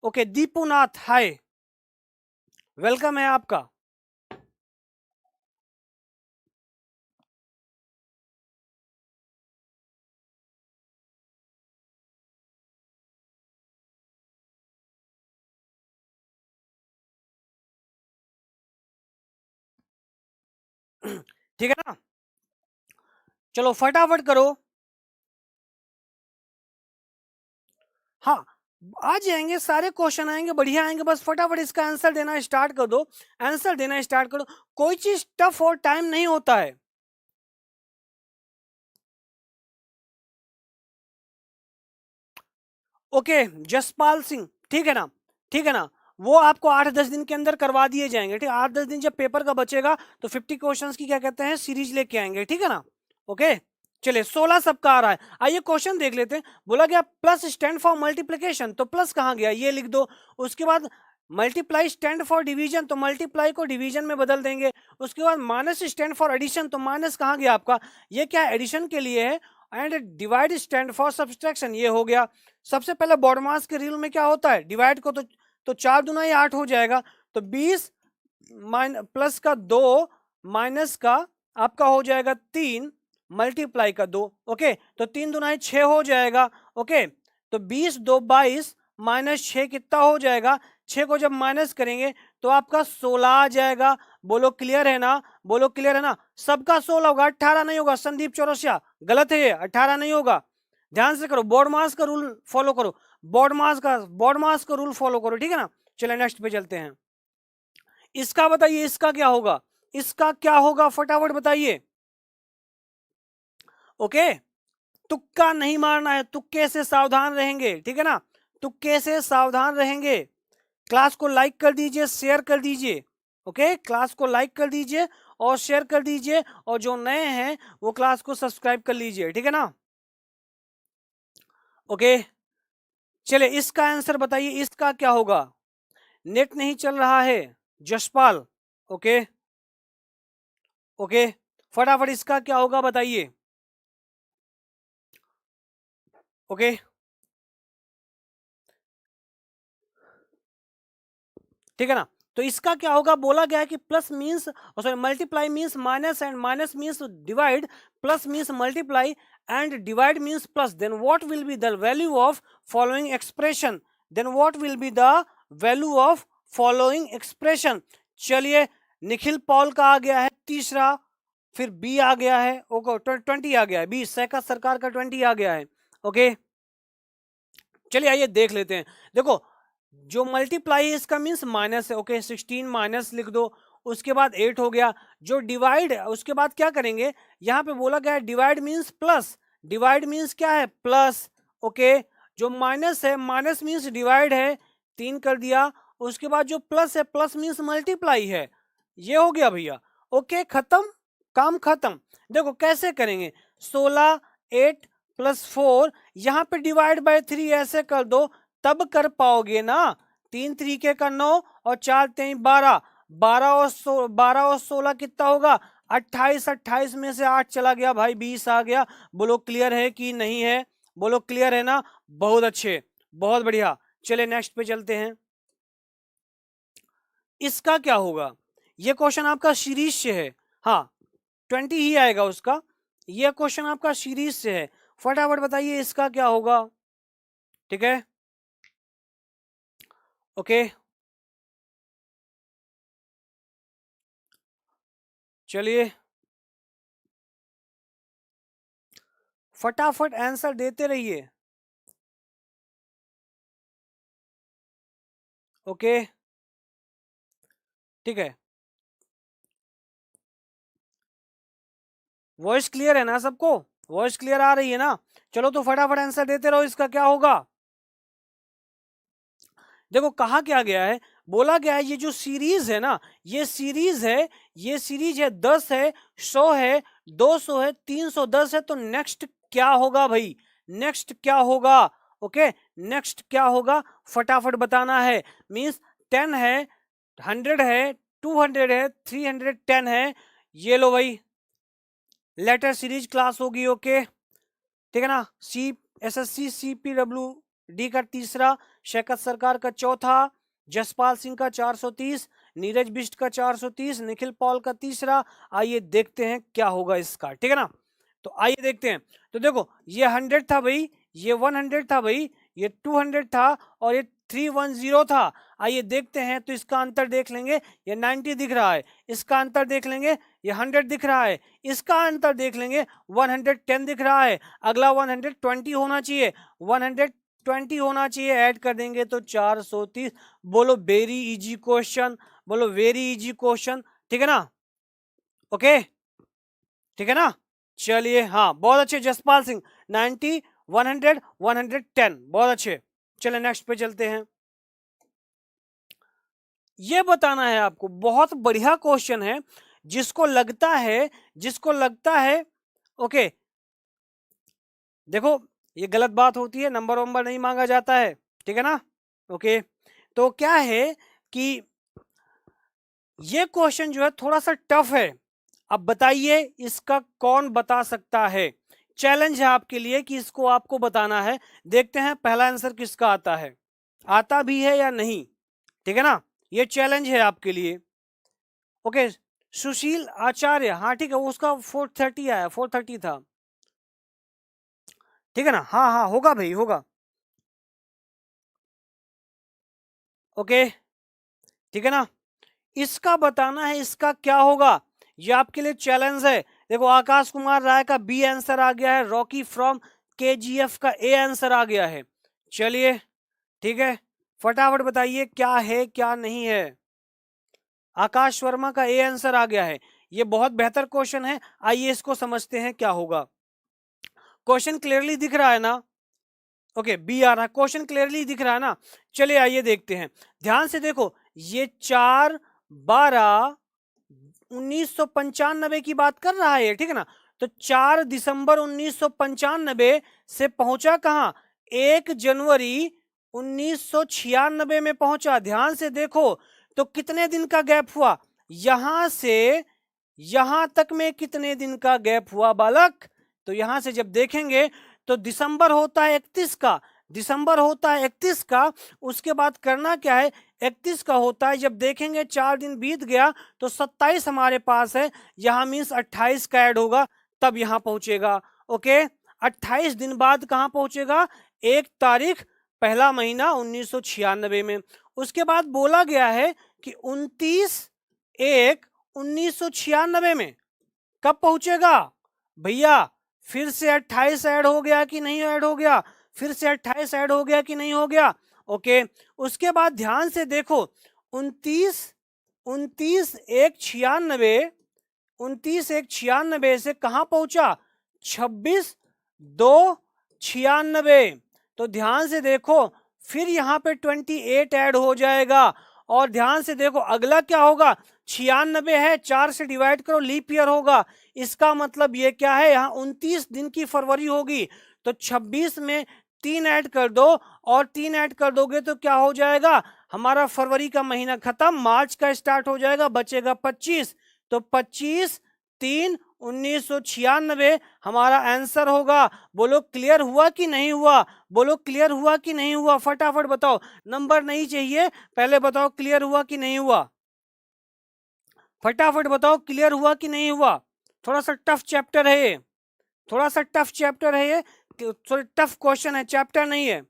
ओके दीपूनाथ हाय, वेलकम है आपका। ठीक है ना, चलो फटाफट करो। हाँ आ जाएंगे, सारे क्वेश्चन आएंगे, बढ़िया आएंगे, बस फटाफट इसका आंसर देना स्टार्ट कर दो, आंसर देना स्टार्ट करो। कोई चीज टफ और टाइम नहीं होता है। ओके जसपाल सिंह, ठीक है ना, ठीक है ना, वो आपको 8-10 दिन के अंदर करवा दिए जाएंगे, ठीक है। 8-10 दिन जब पेपर का बचेगा तो 50 क्वेश्चंस की क्या कहते हैं सीरीज लेके आएंगे, ठीक है ना। ओके चलिए 16 सबका आ रहा है, आइए क्वेश्चन देख लेते हैं। बोला गया प्लस स्टैंड फॉर मल्टीप्लिकेशन, तो प्लस कहाँ गया ये लिख दो। उसके बाद मल्टीप्लाई स्टैंड फॉर डिवीजन, तो मल्टीप्लाई को डिवीजन में बदल देंगे। उसके बाद माइनस स्टैंड फॉर एडिशन, तो माइनस कहाँ गया आपका, ये क्या एडिशन के लिए है। And divide stand for subtraction, ये हो गया। सबसे पहले बॉडमास के रूल में क्या होता है, डिवाइड को तो 4 दूना ही 8 हो जाएगा, तो 20 प्लस का 2 माइनस का आपका हो जाएगा 3 मल्टीप्लाई का 2। ओके तो 3 दूना ही 6 हो जाएगा। ओके तो 20 2 22 माइनस 6 कितना हो जाएगा, 6 को जब माइनस करेंगे तो आपका 16 आ जाएगा। बोलो क्लियर है ना, बोलो क्लियर है ना। सबका 16 होगा, 18 नहीं होगा। संदीप चौरसिया गलत है, ये 18 नहीं होगा। ध्यान से करो, बोर्ड मास का रूल फॉलो करो, बोर्ड मास का रूल फॉलो करो, ठीक है ना। चलिए नेक्स्ट पे चलते हैं। इसका बताइए, इसका क्या होगा, इसका क्या होगा, फटाफट बताइए। ओके तुक्का नहीं मारना है, तुक्के से सावधान रहेंगे, ठीक है ना, तुक्के से सावधान रहेंगे। क्लास को लाइक कर दीजिए, शेयर कर दीजिए। ओके क्लास को लाइक कर दीजिए और शेयर कर दीजिए, और जो नए हैं वो क्लास को सब्सक्राइब कर लीजिए, ठीक है ना। ओके चलिए इसका आंसर बताइए, इसका क्या होगा। नेट नहीं चल रहा है जसपाल। ओके ओके फटाफट इसका क्या होगा बताइए। ओके ठीक है ना, तो इसका क्या होगा, बोला गया है कि plus means sorry multiply means minus and minus means divide, plus means multiply and divide means plus, then what will be the value of following expression, then what will be the value of following expression. चलिए Nikhil Paul का आ गया है तीसरा, फिर B आ गया है, okay 20 आ गया है, बी सैका सरकार का 20 आ गया है। ओके चलिए आइए देख लेते हैं। देखो जो मल्टीप्लाई है इसका मीन्स माइनस है, ओके 16 माइनस लिख दो। उसके बाद 8 हो गया। जो डिवाइड है उसके बाद क्या करेंगे, यहाँ पे बोला गया है divide means plus, divide means क्या है प्लस। ओके जो माइनस है, माइनस मीन्स डिवाइड है, 3 कर दिया। उसके बाद जो प्लस है, प्लस मीन्स मल्टीप्लाई है, ये हो गया भैया। ओके खत्म, काम खत्म। देखो कैसे करेंगे, 16 8 प्लस 4, यहाँ पे डिवाइड बाय 3 ऐसे कर दो, तब कर पाओगे ना। 3 तरीके का 9 और 4 3 12, 12 और 16 कितना होगा 28, 28 में से 8 चला गया भाई, 20 आ गया। बोलो क्लियर है कि नहीं है, बोलो क्लियर है ना। बहुत अच्छे, बहुत बढ़िया। चले नेक्स्ट पे चलते हैं। इसका क्या होगा, ये क्वेश्चन आपका सीरीज से है, हाँ 20 ही आएगा उसका। ये क्वेश्चन आपका सीरीज से है, फटाफट बताइए इसका क्या होगा। ठीक है, ओके चलिए फटाफट आंसर देते रहिए। ओके ठीक है, वॉइस क्लियर है ना सबको? वॉइस क्लियर आ रही है ना? चलो तो फटाफट आंसर देते रहो, इसका क्या होगा। देखो कहा क्या गया है, बोला गया है ये जो सीरीज है ना, ये सीरीज है, ये सीरीज है 10 है, 100 है, 200 है, 310 है, तो नेक्स्ट क्या होगा भाई, नेक्स्ट क्या होगा? ओके नेक्स्ट क्या होगा फटाफट बताना है। मींस 10 है, 100 है, 200 है, 310 है, ये लो भाई लेटर सीरीज क्लास होगी। ओके ठीक है ना, एसएससी सीपीडब्ल्यू डी का तीसरा, शैकत सरकार का चौथा, जसपाल सिंह का 430, नीरज बिष्ट का 430, निखिल पॉल का तीसरा। आइए देखते हैं क्या होगा इसका, ठीक है ना। तो आइए देखते हैं। तो देखो ये 100 था भाई, ये 100 था भाई, ये 200 था और ये 310 था। आइए देखते हैं, तो इसका अंतर देख लेंगे, ये 90 दिख रहा है, इसका अंतर देख लेंगे, ये 100 दिख रहा है, इसका अंतर देख लेंगे 110 दिख रहा है, अगला 120 होना चाहिए, 120 होना चाहिए, ऐड कर देंगे तो 430। बोलो वेरी इजी क्वेश्चन, बोलो वेरी इजी क्वेश्चन, ठीक है ना। ओके ठीक है ना, चलिए हाँ बहुत अच्छे जसपाल सिंह, 90 100 110 बहुत अच्छे। चलिए नेक्स्ट पे चलते हैं। ये बताना है आपको, बहुत बढ़िया क्वेश्चन है, जिसको लगता है, जिसको लगता है ओके देखो ये गलत बात होती है, नंबर वंबर नहीं मांगा जाता है, ठीक है ना। ओके तो क्या है कि ये क्वेश्चन जो है थोड़ा सा टफ है। अब बताइए इसका कौन बता सकता है, चैलेंज है आपके लिए कि इसको आपको बताना है। देखते हैं पहला आंसर किसका आता है, आता भी है या नहीं, ठीक है ना, ये चैलेंज है आपके लिए। ओके सुशील आचार्य, हाँ ठीक है, उसका 430 आया, 430 था, ठीक है ना, हाँ हाँ होगा भाई होगा। ओके ठीक है ना, इसका बताना है, इसका क्या होगा, ये आपके लिए चैलेंज है। देखो आकाश कुमार राय का बी आंसर आ गया है, रॉकी फ्रॉम केजीएफ का ए आंसर आ गया है। चलिए ठीक है फटाफट बताइए क्या है क्या नहीं है। आकाश वर्मा का ए आंसर आ गया है, ये बहुत बेहतर क्वेश्चन है, आइए इसको समझते हैं क्या होगा। क्वेश्चन क्लियरली दिख रहा है ना, ओके बी आ रहा है, क्वेश्चन क्लियरली दिख रहा है ना। चलिए आइए देखते हैं, ध्यान से देखो, ये 4/12/1995 की बात कर रहा है, ठीक है ना। तो 4 दिसंबर 1995 से पहुंचा कहां, 1 जनवरी 1996 में पहुंचा। ध्यान से देखो तो कितने दिन का गैप हुआ, यहां से यहां तक में कितने दिन का गैप हुआ बालक। तो यहां से जब देखेंगे तो दिसंबर होता है 31 का, दिसंबर होता है 31 का, उसके बाद करना क्या है, 31 का होता है, जब देखेंगे 4 दिन बीत गया तो 27 हमारे पास है, यहां मीन्स 28 का ऐड होगा तब यहां पहुंचेगा। ओके 28 दिन बाद कहां पहुंचेगा, 1 तारीख पहला महीना 1996 में। उसके बाद बोला गया है कि 29/1/1996 में कब पहुंचेगा भैया, फिर से 28 ऐड हो गया कि नहीं ऐड हो गया, फिर से 28 ऐड हो गया कि नहीं हो गया। ओके उसके बाद ध्यान से देखो 29/1/96 29/1/96 से कहां पहुंचा, 26/2/96। तो ध्यान से देखो फिर यहां पे 28 ऐड हो जाएगा, और ध्यान से देखो अगला क्या होगा, 96 है, 4 से डिवाइड करो, लीप ईयर होगा, इसका मतलब ये क्या है, यहाँ 29 दिन की फरवरी होगी, तो 26 में 3 ऐड कर दो, और 3 ऐड कर दोगे तो क्या हो जाएगा, हमारा फरवरी का महीना खत्म, मार्च का स्टार्ट हो जाएगा, बचेगा 25, तो 25/3/1996 हमारा आंसर होगा। बोलो क्लियर हुआ कि नहीं हुआ, बोलो क्लियर हुआ कि नहीं हुआ, फटाफट बताओ, नंबर नहीं चाहिए, पहले बताओ क्लियर हुआ कि नहीं हुआ, फटाफट बताओ क्लियर हुआ कि नहीं हुआ। थोड़ा सा टफ चैप्टर है ये, थोड़ा सा टफ चैप्टर है ये, थोड़ा टफ क्वेश्चन है, चैप्टर नहीं है,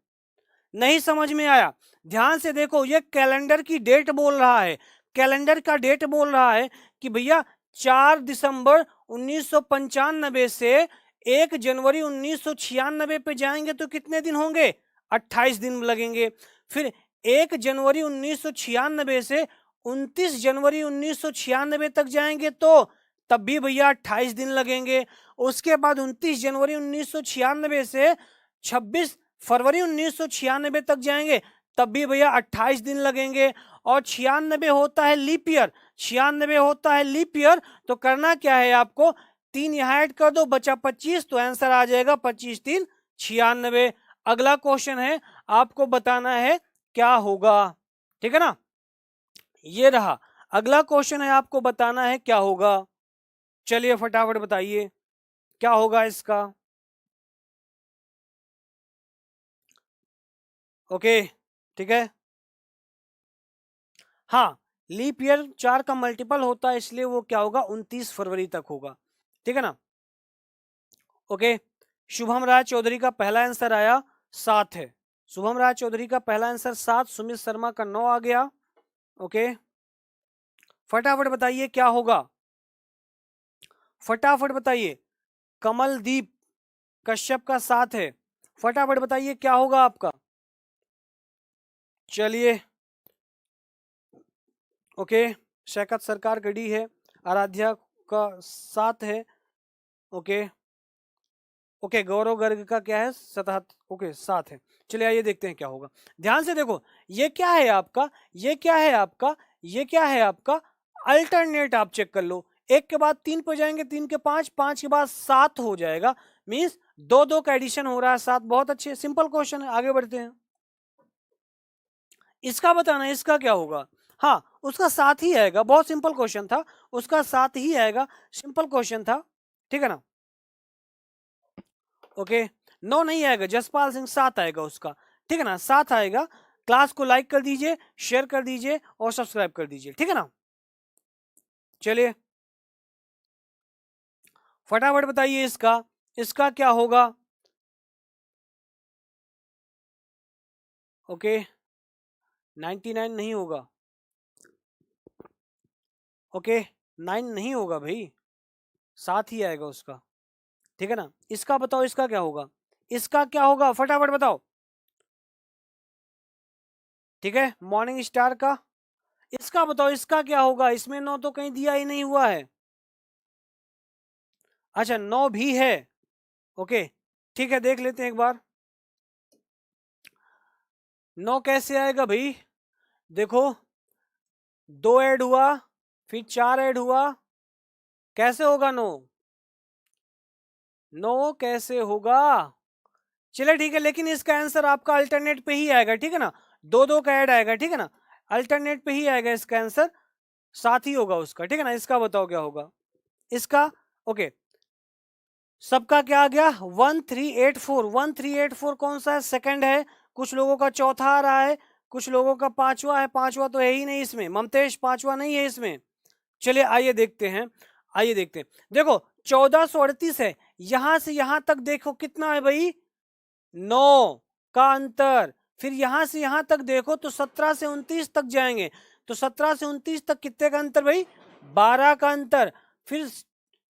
नहीं समझ में आया। ध्यान से देखो ये कैलेंडर की डेट बोल रहा है, कैलेंडर का डेट बोल रहा है कि भैया 4 दिसंबर 1995 से 1 जनवरी 1996 पे जाएंगे तो कितने दिन होंगे? 28 दिन लगेंगे। फिर 1 जनवरी 1996 से 29 जनवरी 1996 तक जाएंगे तो तब भी भैया 28 दिन लगेंगे। उसके बाद 29 जनवरी 1996 से 26 फरवरी 1996 तक जाएंगे तब भी भैया 28 दिन लगेंगे। और 96 होता है लीप ईयर, 96 होता है लीप ईयर। तो करना क्या है आपको, 3 यहां ऐड कर दो, बचा 25, तो आंसर आ जाएगा 25 3 96। अगला क्वेश्चन है, आपको बताना है क्या होगा, ठीक है ना। ये रहा अगला क्वेश्चन है, आपको बताना है क्या होगा। चलिए फटाफट बताइए क्या होगा इसका। ओके ठीक है। हाँ, लीप ईयर 4 का मल्टीपल होता है, इसलिए वो क्या होगा 29 फरवरी तक होगा, ठीक है ना। ओके, शुभम राज चौधरी का पहला आंसर आया 7 है। शुभम राज चौधरी का पहला आंसर 7, सुमित शर्मा का 9 आ गया। ओके, फटाफट बताइए क्या होगा, फटाफट बताइए। कमलदीप कश्यप का 7 है, फटाफट बताइए क्या होगा आपका। चलिए ओके, शैकत सरकार गढ़ी है, आराध्या का 7 है। ओके ओके, गौरव गर्ग का क्या है 77, ओके 7 है। चलिए आइए देखते हैं क्या होगा। ध्यान से देखो, ये क्या है आपका, ये क्या है आपका, ये क्या है आपका अल्टरनेट। आप चेक कर लो, 1 के बाद 3 पे जाएंगे, 3 के 5, 5 के बाद 7 हो जाएगा, मींस 2 का एडिशन हो रहा है 7। बहुत अच्छे, सिंपल क्वेश्चन है, आगे बढ़ते हैं। इसका बताना है इसका क्या होगा। हाँ, उसका 7 ही आएगा, बहुत सिंपल क्वेश्चन था, उसका 7 ही आएगा, सिंपल क्वेश्चन था, ठीक है ना। ओके, 9 नहीं आएगा, जसपाल सिंह 7 आएगा उसका, ठीक है ना, 7 आएगा। क्लास को लाइक कर दीजिए, शेयर कर दीजिए और सब्सक्राइब कर दीजिए, ठीक है ना। चलिए फटाफट बताइए इसका, इसका क्या होगा। ओके, 99 नहीं होगा, ओके 9 नहीं होगा भाई, 7 ही आएगा उसका, ठीक है ना। इसका बताओ, इसका क्या होगा, इसका क्या होगा फटाफट बताओ, ठीक है। मॉर्निंग स्टार का, इसका बताओ इसका क्या होगा, इसमें 9 तो कहीं दिया ही नहीं हुआ है। अच्छा 9 भी है, ओके ठीक है, देख लेते हैं एक बार। 9 कैसे आएगा भाई, देखो 2 ऐड हुआ, फिर 4 ऐड हुआ, कैसे होगा 9, 9 कैसे होगा। चलिए ठीक है, लेकिन इसका आंसर आपका अल्टरनेट पे ही आएगा, ठीक है ना, 2 का ऐड आएगा, ठीक है ना, अल्टरनेट पे ही आएगा इसका आंसर, 7 ही होगा उसका, ठीक है ना। इसका बताओ क्या होगा इसका। ओके, सबका क्या आ गया 1384, 1384 कौन सा है, सेकंड है। कुछ लोगों का चौथा आ रहा है, कुछ लोगों का पांचवा है, पांचवा तो है ही नहीं इसमें, ममतेश पांचवा नहीं है इसमें। चलिए आइए देखते हैं, आइए देखते हैं। देखो 1438 है, यहां से यहां तक देखो कितना है भाई, 9 का अंतर। फिर यहां से यहां तक देखो तो 17 से 29 तक जाएंगे, तो 17 से 29 तक कितने का अंतर भाई, 12 का अंतर। फिर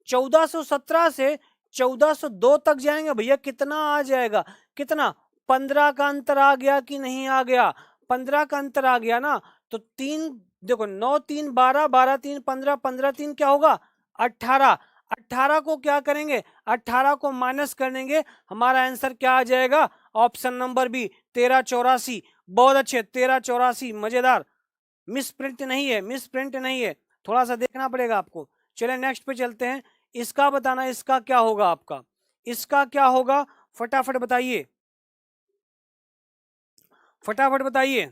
1417 से 1402 तक जाएंगे भैया, कितना आ जाएगा, कितना, 15 का अंतर आ गया कि नहीं आ गया, 15 का अंतर आ गया ना। तो 3 देखो, 9 3 12, 12 3 15, 15 3 क्या होगा 18, 18 को क्या करेंगे, 18 को माइनस करेंगे, हमारा आंसर क्या आ जाएगा, ऑप्शन नंबर बी 1384। बहुत अच्छे, 1384, मजेदार। मिस प्रिंट नहीं है, मिस प्रिंट नहीं है, थोड़ा सा देखना पड़ेगा आपको। चलिए नेक्स्ट पे चलते हैं, इसका बताना इसका क्या होगा आपका, इसका क्या होगा फटाफट बताइए, फटाफट बताइए।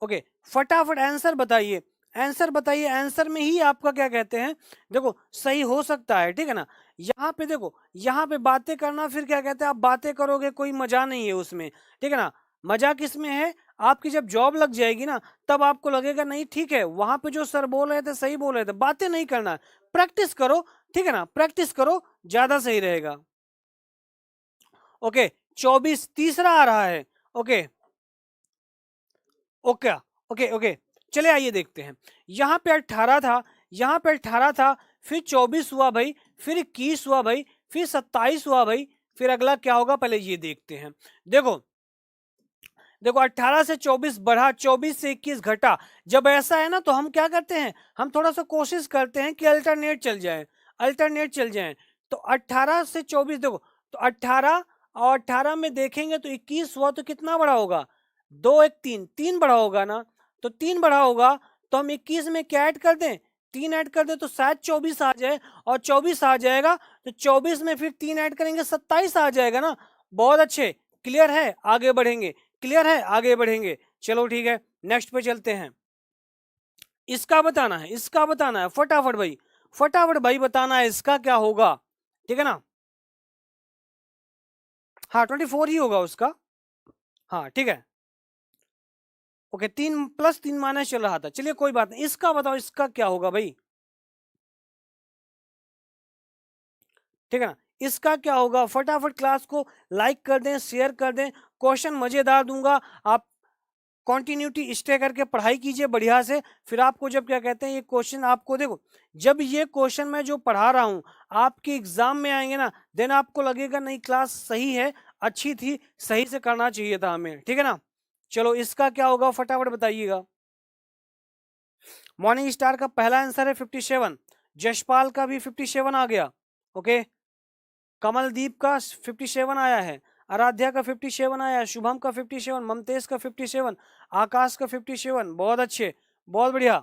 ओके, फटाफट आंसर बताइए, आंसर बताइए, आंसर में ही आपका क्या कहते हैं, देखो सही हो सकता है, ठीक है ना। यहाँ पे देखो, यहाँ पे बातें करना, फिर क्या कहते हैं, आप बातें करोगे कोई मजा नहीं है उसमें, ठीक है ना। मजा किस में है, आपकी जब जॉब लग जाएगी ना, तब आपको लगेगा नहीं ठीक है, वहां पे जो सर बोल रहे थे सही बोल रहे थे, बातें नहीं करना, प्रैक्टिस करो, ठीक है ना, प्रैक्टिस करो, ज्यादा सही रहेगा। ओके, 24 तीसरा आ रहा है, ओके ओके ओके ओके, चले आइए देखते हैं, यहाँ पे 18 था, यहाँ पे 18 था, फिर 24 हुआ भाई, फिर 21 हुआ भाई, फिर 27 हुआ भाई, फिर अगला क्या होगा पहले ये देखते हैं। देखो देखो 18 से 24 बढ़ा, 24 से 21 घटा। जब ऐसा है ना तो हम क्या करते हैं, हम थोड़ा सा कोशिश करते हैं कि अल्टरनेट चल जाए, अल्टरनेट चल जाए। तो 18 से 24 देखो, तो 18 और 18 में देखेंगे तो 21 हुआ, तो कितना बड़ा होगा, 2 1 3, 3 बड़ा होगा ना, तो 3 बड़ा होगा, तो हम 21 में क्या ऐड कर दें, 3 ऐड कर दें, तो शायद 24 आ जाए, और 24 आ जाएगा तो 24 में फिर 3 ऐड करेंगे, 27 आ जाएगा ना। बहुत अच्छे, क्लियर है, आगे बढ़ेंगे, क्लियर है, आगे बढ़ेंगे। चलो ठीक है, नेक्स्ट पे चलते हैं। इसका बताना है, इसका बताना है, फटाफट भाई, फटाफट भाई बताना है इसका क्या होगा, ठीक है ना। हाँ 24 ही होगा उसका, हाँ ठीक है, ओके। 3 प्लस 3 माइनस चल रहा था, चलिए कोई बात नहीं। इसका बताओ, इसका क्या होगा भाई, ठीक है ना। इसका क्या होगा, फटाफट क्लास को लाइक कर दें, शेयर कर दें। क्वेश्चन मजेदार दूंगा, आप कॉन्टिन्यूटी स्टे करके पढ़ाई कीजिए बढ़िया से। फिर आपको जब क्या कहते हैं ये क्वेश्चन आपको, देखो जब ये क्वेश्चन मैं जो पढ़ा रहा हूं आपके एग्जाम में आएंगे ना, देन आपको लगेगा नहीं क्लास सही है, अच्छी थी, सही से करना चाहिए था हमें, ठीक है ना। चलो इसका क्या होगा फटाफट बताइएगा। मॉर्निंग स्टार का पहला आंसर है 57, जशपाल का भी 57 आ गया, ओके। कमलदीप का 57 आया है, आराध्या का 57 आया है, शुभम का 57, ममतेज का 57, आकाश का 57। बहुत अच्छे, बहुत बढ़िया।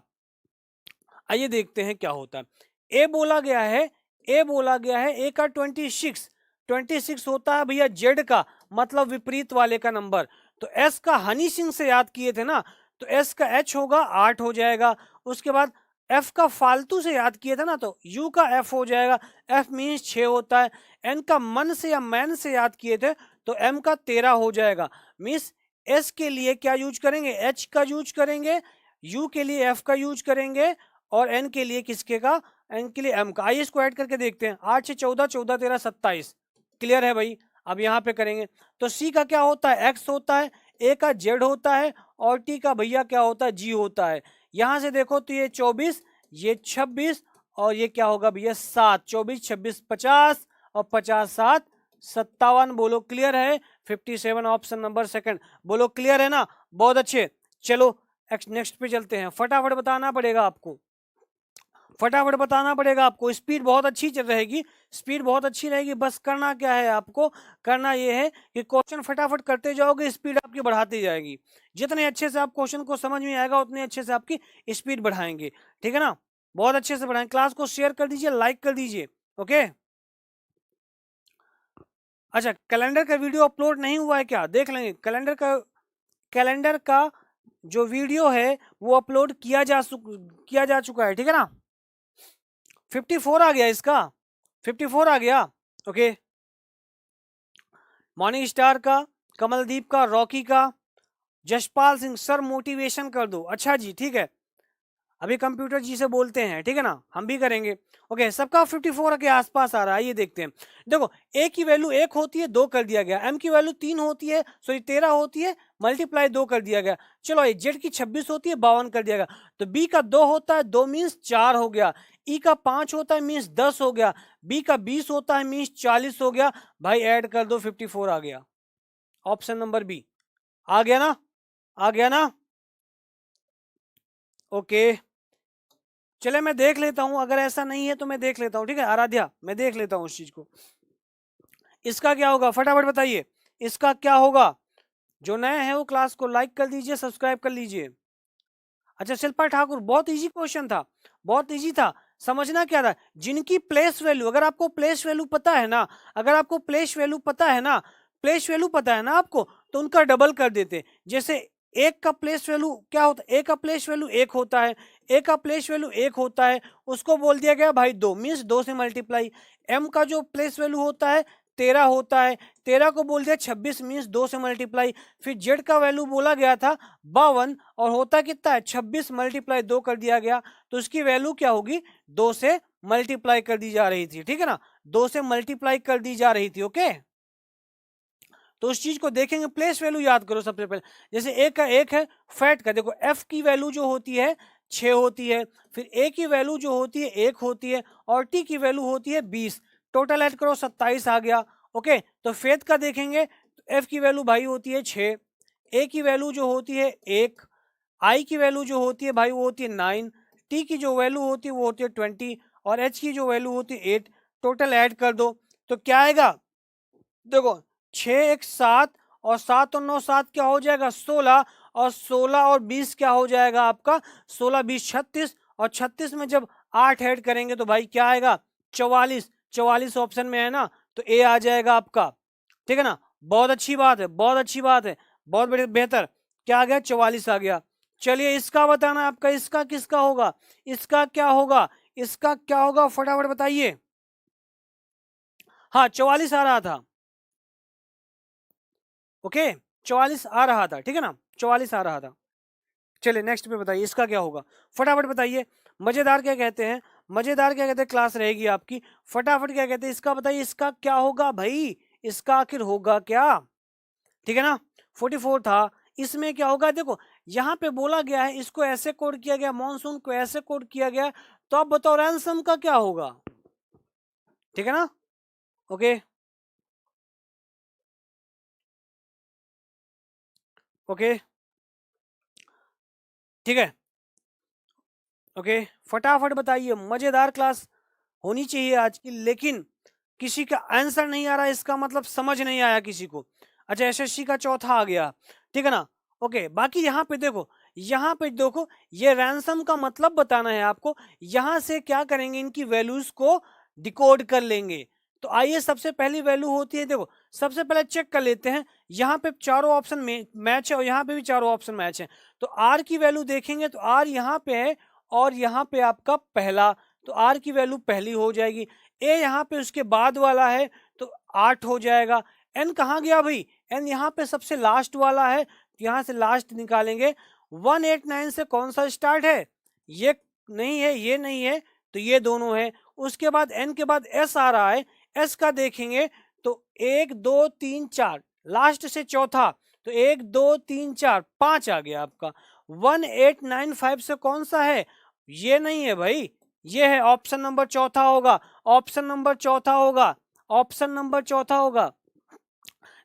आइए देखते हैं क्या होता है। ए बोला गया है, ए बोला गया है, ए का 26, 26 होता है भैया जेड का, मतलब विपरीत वाले का नंबर। तो एस का हनी सिंह से याद किए थे ना, तो एस का एच होगा 8 हो जाएगा। उसके बाद एफ का फालतू से याद किए थे ना, तो यू का एफ हो जाएगा, एफ मीन्स 6 होता है। एन का मन से या मैन से याद किए थे, तो एम का 13 हो जाएगा। मीन्स एस के लिए क्या यूज करेंगे, एच का यूज करेंगे, यू के लिए एफ का यूज करेंगे, और एन के लिए किसके का, एन के लिए एम का। आइए इसको ऐड करके देखते हैं, 8 से 14, 14 13 27, क्लियर है भाई। अब यहाँ पे करेंगे तो सी का क्या होता है, एक्स होता है, ए का जेड होता है, और टी का भैया क्या होता है, जी होता है। यहां से देखो तो ये 24, ये 26, और ये क्या होगा भैया 7, 24 26 50, और 50 7 57। बोलो क्लियर है, 57 ऑप्शन नंबर सेकंड। बोलो क्लियर है ना, बहुत अच्छे। चलो नेक्स्ट पे चलते हैं, फटाफट बताना पड़ेगा आपको, फटाफट बताना पड़ेगा आपको। स्पीड बहुत अच्छी चल रहेगी, स्पीड बहुत अच्छी रहेगी। बस करना क्या है आपको, करना ये है कि क्वेश्चन फटाफट करते जाओगे, स्पीड आपकी बढ़ाती जाएगी। जितने अच्छे से आप क्वेश्चन को समझ में आएगा उतने अच्छे से आपकी स्पीड बढ़ाएंगे, ठीक है ना। बहुत अच्छे से बढ़ाएं, क्लास को शेयर कर दीजिए, लाइक कर दीजिए, ओके। अच्छा कैलेंडर का वीडियो अपलोड नहीं हुआ है क्या, देख लेंगे। कैलेंडर का जो वीडियो है वो अपलोड किया जा चुका है, ठीक है ना। 54 आ गया इसका, 54 आ गया, ओके। मॉर्निंग स्टार का, कमलदीप का, रॉकी का, जशपाल सिंह सर मोटिवेशन कर दो। अच्छा जी ठीक है, अभी कंप्यूटर जी से बोलते हैं, ठीक है ना, हम भी करेंगे, ओके। सबका 54 के आसपास आ रहा है, ये देखते हैं। देखो ए की वैल्यू 1 होती है, 2 कर दिया गया। एम की वैल्यू 3 होती है, सॉरी 13 होती है, मल्टीप्लाई 2 कर दिया गया। चलो ये जेड की 26 होती है, 52 कर दिया गया। तो बी का 2 होता है, 2 मीन्स 4 हो गया। ई का 5 होता है, मीन्स 10 हो गया। बी का 20 होता है, मीन्स 40 हो गया। भाई ऐड कर दो, 54 आ गया। ऑप्शन नंबर बी आ गया ना, आ गया ना, ओके। चले मैं देख लेता हूं, अगर ऐसा नहीं है तो मैं देख लेता हूं, ठीक है आराध्या, मैं देख लेता हूं उस चीज को। इसका क्या होगा फटाफट बताइए, इसका क्या होगा। जो नए हैं वो क्लास को लाइक कर दीजिए, सब्सक्राइब कर लीजिए। अच्छा शिल्पा ठाकुर, बहुत इजी क्वेश्चन था, बहुत इजी था। समझना क्या था, जिनकी प्लेस वैल्यू, अगर आपको प्लेस वैल्यू पता है ना, अगर आपको प्लेस वैल्यू पता है ना, प्लेस वैल्यू पता है ना आपको, तो उनका डबल कर देते। जैसे एक का प्लेस वैल्यू क्या होता है, ए का प्लेस वैल्यू 1 होता है, ए का प्लेस वैल्यू 1 होता है, उसको बोल दिया गया भाई 2, मीन्स 2 से मल्टीप्लाई। एम का जो प्लेस वैल्यू होता है 13 होता है, 13 को बोल दिया 26, मीन्स 2 से मल्टीप्लाई। फिर जेड का वैल्यू बोला गया था 52, और होता कितना है 26 मल्टीप्लाई 2 कर दिया गया, तो उसकी वैल्यू क्या होगी 2 से मल्टीप्लाई कर दी जा रही थी, ठीक है ना, 2 से मल्टीप्लाई कर दी जा रही थी, ओके। तो उस चीज को देखेंगे, प्लेस वैल्यू याद करो सबसे पहले। जैसे ए का 1 है, फैट का देखो एफ की वैल्यू जो होती है 6 होती है, फिर ए की वैल्यू जो होती है 1 होती है, और टी की वैल्यू होती है 20। टोटल ऐड करो 27 आ गया। ओके, तो फेथ का देखेंगे तो एफ की वैल्यू भाई होती है 6, ए की वैल्यू जो होती है 1, आई की वैल्यू जो होती है भाई वो होती है 9, टी की जो वैल्यू होती है वो होती है 20, और एच की जो वैल्यू होती है 8। टोटल ऐड कर दो तो क्या आएगा, देखो 6 1 7, और 7 और 9 7 क्या हो जाएगा 16, और 16 और 20 क्या हो जाएगा आपका 16 20 36, और 36 में जब 8 ऐड करेंगे तो भाई क्या आएगा 44। 44 ऑप्शन में है ना, तो ए आ जाएगा आपका। ठीक है ना, बहुत अच्छी बात है, बहुत अच्छी बात है, बहुत बड़े बेहतर। क्या आ गया 44 आ गया। चलिए इसका बताना है आपका, इसका किसका होगा, इसका क्या होगा, इसका क्या होगा फटाफट बताइए। हाँ 44 आ रहा था। ओके 44 आ रहा था, ठीक है ना, 44 आ रहा था। चलिए नेक्स्ट पे बताइए इसका क्या होगा, फटाफट बताइए। मजेदार क्या कहते हैं, मजेदार क्या कहते हैं, क्लास रहेगी आपकी। फटाफट क्या कहते हैं इसका बताइए, इसका क्या होगा भाई, इसका आखिर होगा क्या। ठीक है ना, 44 था, इसमें क्या होगा देखो, यहाँ पे बोला गया है इसको ऐसे कोड किया गया, मॉनसून को ऐसे कोड किया गया, तो आप बताओ रैंसम का क्या होगा। ठीक है ना, ओके ओके ठीक है, ओके फटाफट बताइए। मजेदार क्लास होनी चाहिए आज की, लेकिन किसी का आंसर नहीं आ रहा, इसका मतलब समझ नहीं आया किसी को। अच्छा एसएससी का चौथा आ गया, ठीक है ना, ओके। बाकी यहाँ पे देखो, यहाँ पे देखो, ये रैंसम का मतलब बताना है आपको। यहां से क्या करेंगे, इनकी वैल्यूज को डिकोड कर लेंगे। तो आइए सबसे पहली वैल्यू होती है, देखो सबसे पहले चेक कर लेते हैं। यहाँ पे चारों ऑप्शन मैच है, और यहाँ पे भी चारों ऑप्शन मैच है। तो आर की वैल्यू देखेंगे तो आर यहाँ पे है, और यहाँ पे आपका पहला, तो आर की वैल्यू पहली हो जाएगी। ए यहाँ पे उसके बाद वाला है तो 8 हो जाएगा। एन कहाँ गया भाई, एन यहाँ पे सबसे लास्ट वाला है, तो यहाँ से लास्ट निकालेंगे। 189 से कौन सा स्टार्ट है, ये नहीं है, ये नहीं है, तो ये दोनों है। उसके बाद एन के बाद एस आ रहा है, एस का देखेंगे तो 1 2 3 4, लास्ट से चौथा, तो 1 2 3 4 5 आ गया आपका। 1895 से कौन सा है, ये नहीं है भाई, ये है ऑप्शन नंबर चौथा होगा, ऑप्शन नंबर चौथा होगा, ऑप्शन नंबर चौथा होगा।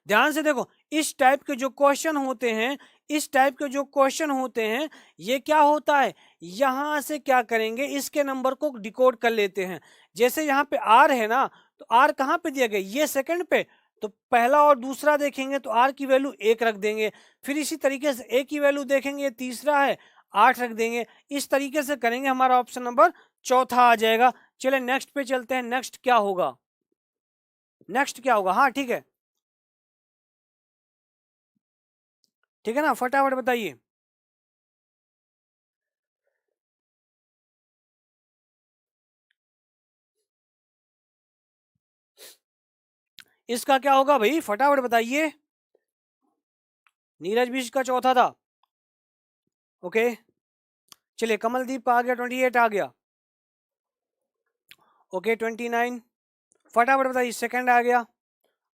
ध्यान से देखो, इस टाइप के जो क्वेश्चन होते हैं, इस टाइप के जो क्वेश्चन होते हैं, ये क्या होता है, यहां से क्या करेंगे, इसके नंबर को डिकोड कर लेते हैं। जैसे यहाँ पे आर है ना, तो आर कहाँ पे दिया गया, ये सेकंड पे, तो पहला और दूसरा देखेंगे तो आर की वैल्यू 1 रख देंगे। फिर इसी तरीके से ए की वैल्यू देखेंगे, तीसरा है 8 रख देंगे। इस तरीके से करेंगे, हमारा ऑप्शन नंबर चौथा आ जाएगा। चले नेक्स्ट पे चलते हैं, नेक्स्ट क्या होगा, नेक्स्ट क्या होगा, हाँ ठीक है, ठीक है ना, फटाफट बताइए। इसका क्या होगा भाई, फटाफट बताइए। नीरज भी इसका चौथा था, ओके। चलिए कमलदीप का आ गया 28 आ गया, ओके 29। फटाफट बताइए, सेकंड आ गया,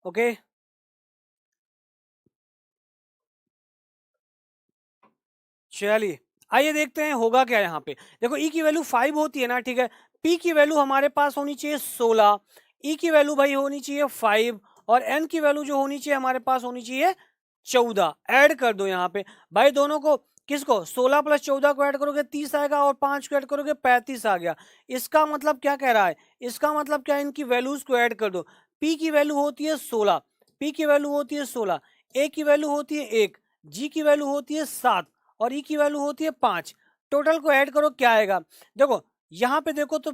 ओके। चलिए आइए देखते हैं होगा क्या यहाँ पे। देखो ई की वैल्यू 5 होती है ना, ठीक है। पी की वैल्यू हमारे पास होनी चाहिए 16, ई की वैल्यू भाई होनी चाहिए 5, और एन की वैल्यू जो होनी चाहिए हमारे पास होनी चाहिए 14। ऐड कर दो यहाँ पे भाई दोनों को, किसको 16 प्लस 14 को ऐड करोगे 30 आएगा, और 5 को ऐड करोगे 35 आ गया। इसका मतलब क्या कह रहा है, इसका मतलब क्या है, इनकी वैल्यूज को ऐड कर दो। पी की वैल्यू होती है 16, पी की वैल्यू होती है 16, ए की वैल्यू होती है 1, जी की वैल्यू होती है 7, और ई की वैल्यू होती है 5। टोटल को ऐड करो क्या आएगा, देखो यहाँ पे देखो तो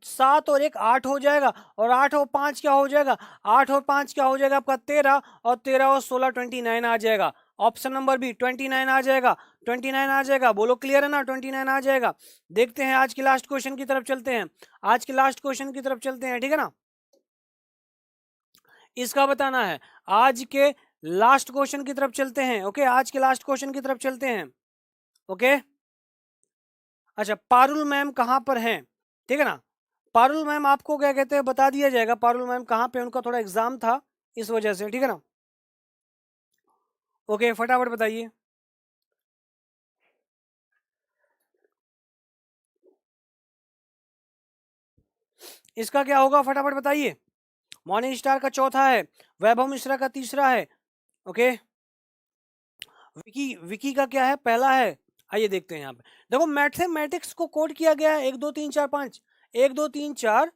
7 और 1 8 हो जाएगा, और 8 और 5 क्या हो जाएगा, 8 और 5 क्या हो जाएगा आपका 13, और 13 और 16 29 आ जाएगा। ऑप्शन नंबर बी 29 आ जाएगा, 29 आ जाएगा, बोलो क्लियर है ना, 29 आ जाएगा। देखते हैं आज के लास्ट क्वेश्चन की तरफ चलते हैं, आज के लास्ट क्वेश्चन की तरफ चलते हैं, ठीक है ना। इसका बताना है, आज के लास्ट क्वेश्चन की तरफ चलते हैं, ओके, आज के लास्ट क्वेश्चन की तरफ चलते हैं, ओके। अच्छा पारुल मैम कहाँ पर हैं, ठीक है ना। पारुल मैम आपको क्या कहते हैं बता दिया जाएगा, पारुल मैम कहाँ पे, उनका थोड़ा एग्जाम था इस वजह से, ठीक है ना। ओके फटाफट बताइए। इसका क्या होगा फटाफट बताइए। मॉर्निंग स्टार का चौथा है, वैभव मिश्रा का तीसरा है। ओके, विकी विकी का क्या है, पहला है। आइए देखते हैं यहाँ पे। देखो मैथमेटिक्स को कोड किया गया है 1 2 3 4 5, 1 2 3 4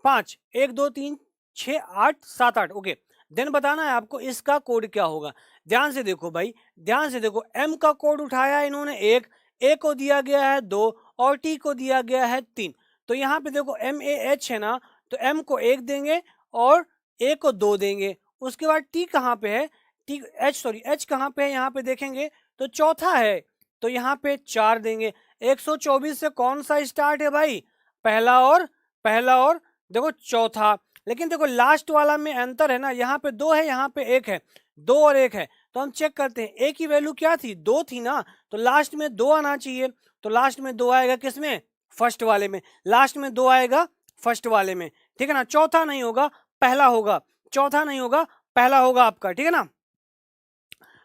5, 1 2 3 6 8 7 8। ओके, देन बताना है आपको इसका कोड क्या होगा। ध्यान से देखो भाई, ध्यान से देखो, एम का कोड उठाया है इन्होंने 1, ए को दिया गया है 2 और टी को दिया गया है 3। तो यहाँ पे देखो एम ए एच है ना, तो एम को 1 देंगे और ए को 2 देंगे। उसके बाद टी कहाँ पे है, टी एच सॉरी एच कहाँ पे है, यहाँ पे देखेंगे तो चौथा है, तो यहाँ पे 4 देंगे। 124 से कौन सा स्टार्ट है भाई, पहला और देखो चौथा। लेकिन देखो लास्ट वाला में अंतर है ना, यहाँ पे 2 है, यहाँ पे 1 है, 2 और 1 है। तो हम चेक करते हैं, ए की वैल्यू क्या थी, 2 थी ना, तो लास्ट में 2 आना चाहिए। तो लास्ट में 2 आएगा किसमें, फर्स्ट वाले में। लास्ट में 2 आएगा फर्स्ट वाले में, ठीक है ना। चौथा नहीं होगा, पहला होगा। चौथा नहीं होगा, पहला होगा आपका, ठीक है ना।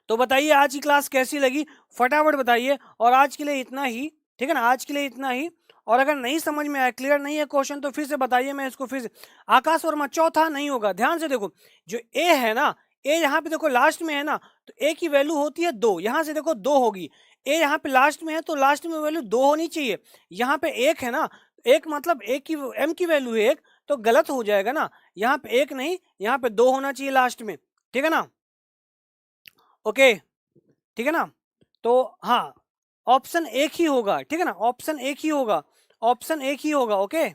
तो बताइए आज की क्लास कैसी लगी, फटाफट बताइए। और आज के लिए इतना ही, ठीक है ना, आज के लिए इतना ही। और अगर नहीं समझ में आया, क्लियर नहीं है क्वेश्चन, तो फिर से बताइए, मैं इसको फिर से। आकाश वर्मा चौथा नहीं होगा, ध्यान से देखो, जो ए है ना, ए यहाँ पे देखो लास्ट में है ना, तो ए की वैल्यू होती है 2, यहाँ से देखो 2 होगी। ए यहाँ पे लास्ट में है, तो लास्ट में वैल्यू 2 होनी चाहिए। यहाँ पे 1 है ना, 1 मतलब ए की एम की वैल्यू है 1, तो गलत हो जाएगा ना। यहाँ पे 1 नहीं, यहाँ पे 2 होना चाहिए लास्ट में, ठीक है ना। ओके, ठीक है ना। तो हाँ, ऑप्शन एक ही होगा, ठीक है ना, ऑप्शन एक ही होगा, ऑप्शन एक ही होगा। ओके,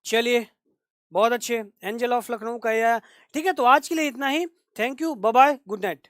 चलिए बहुत अच्छे, एंजल ऑफ लखनऊ का यह, ठीक है। तो आज के लिए इतना ही, thank you, bye bye, good night.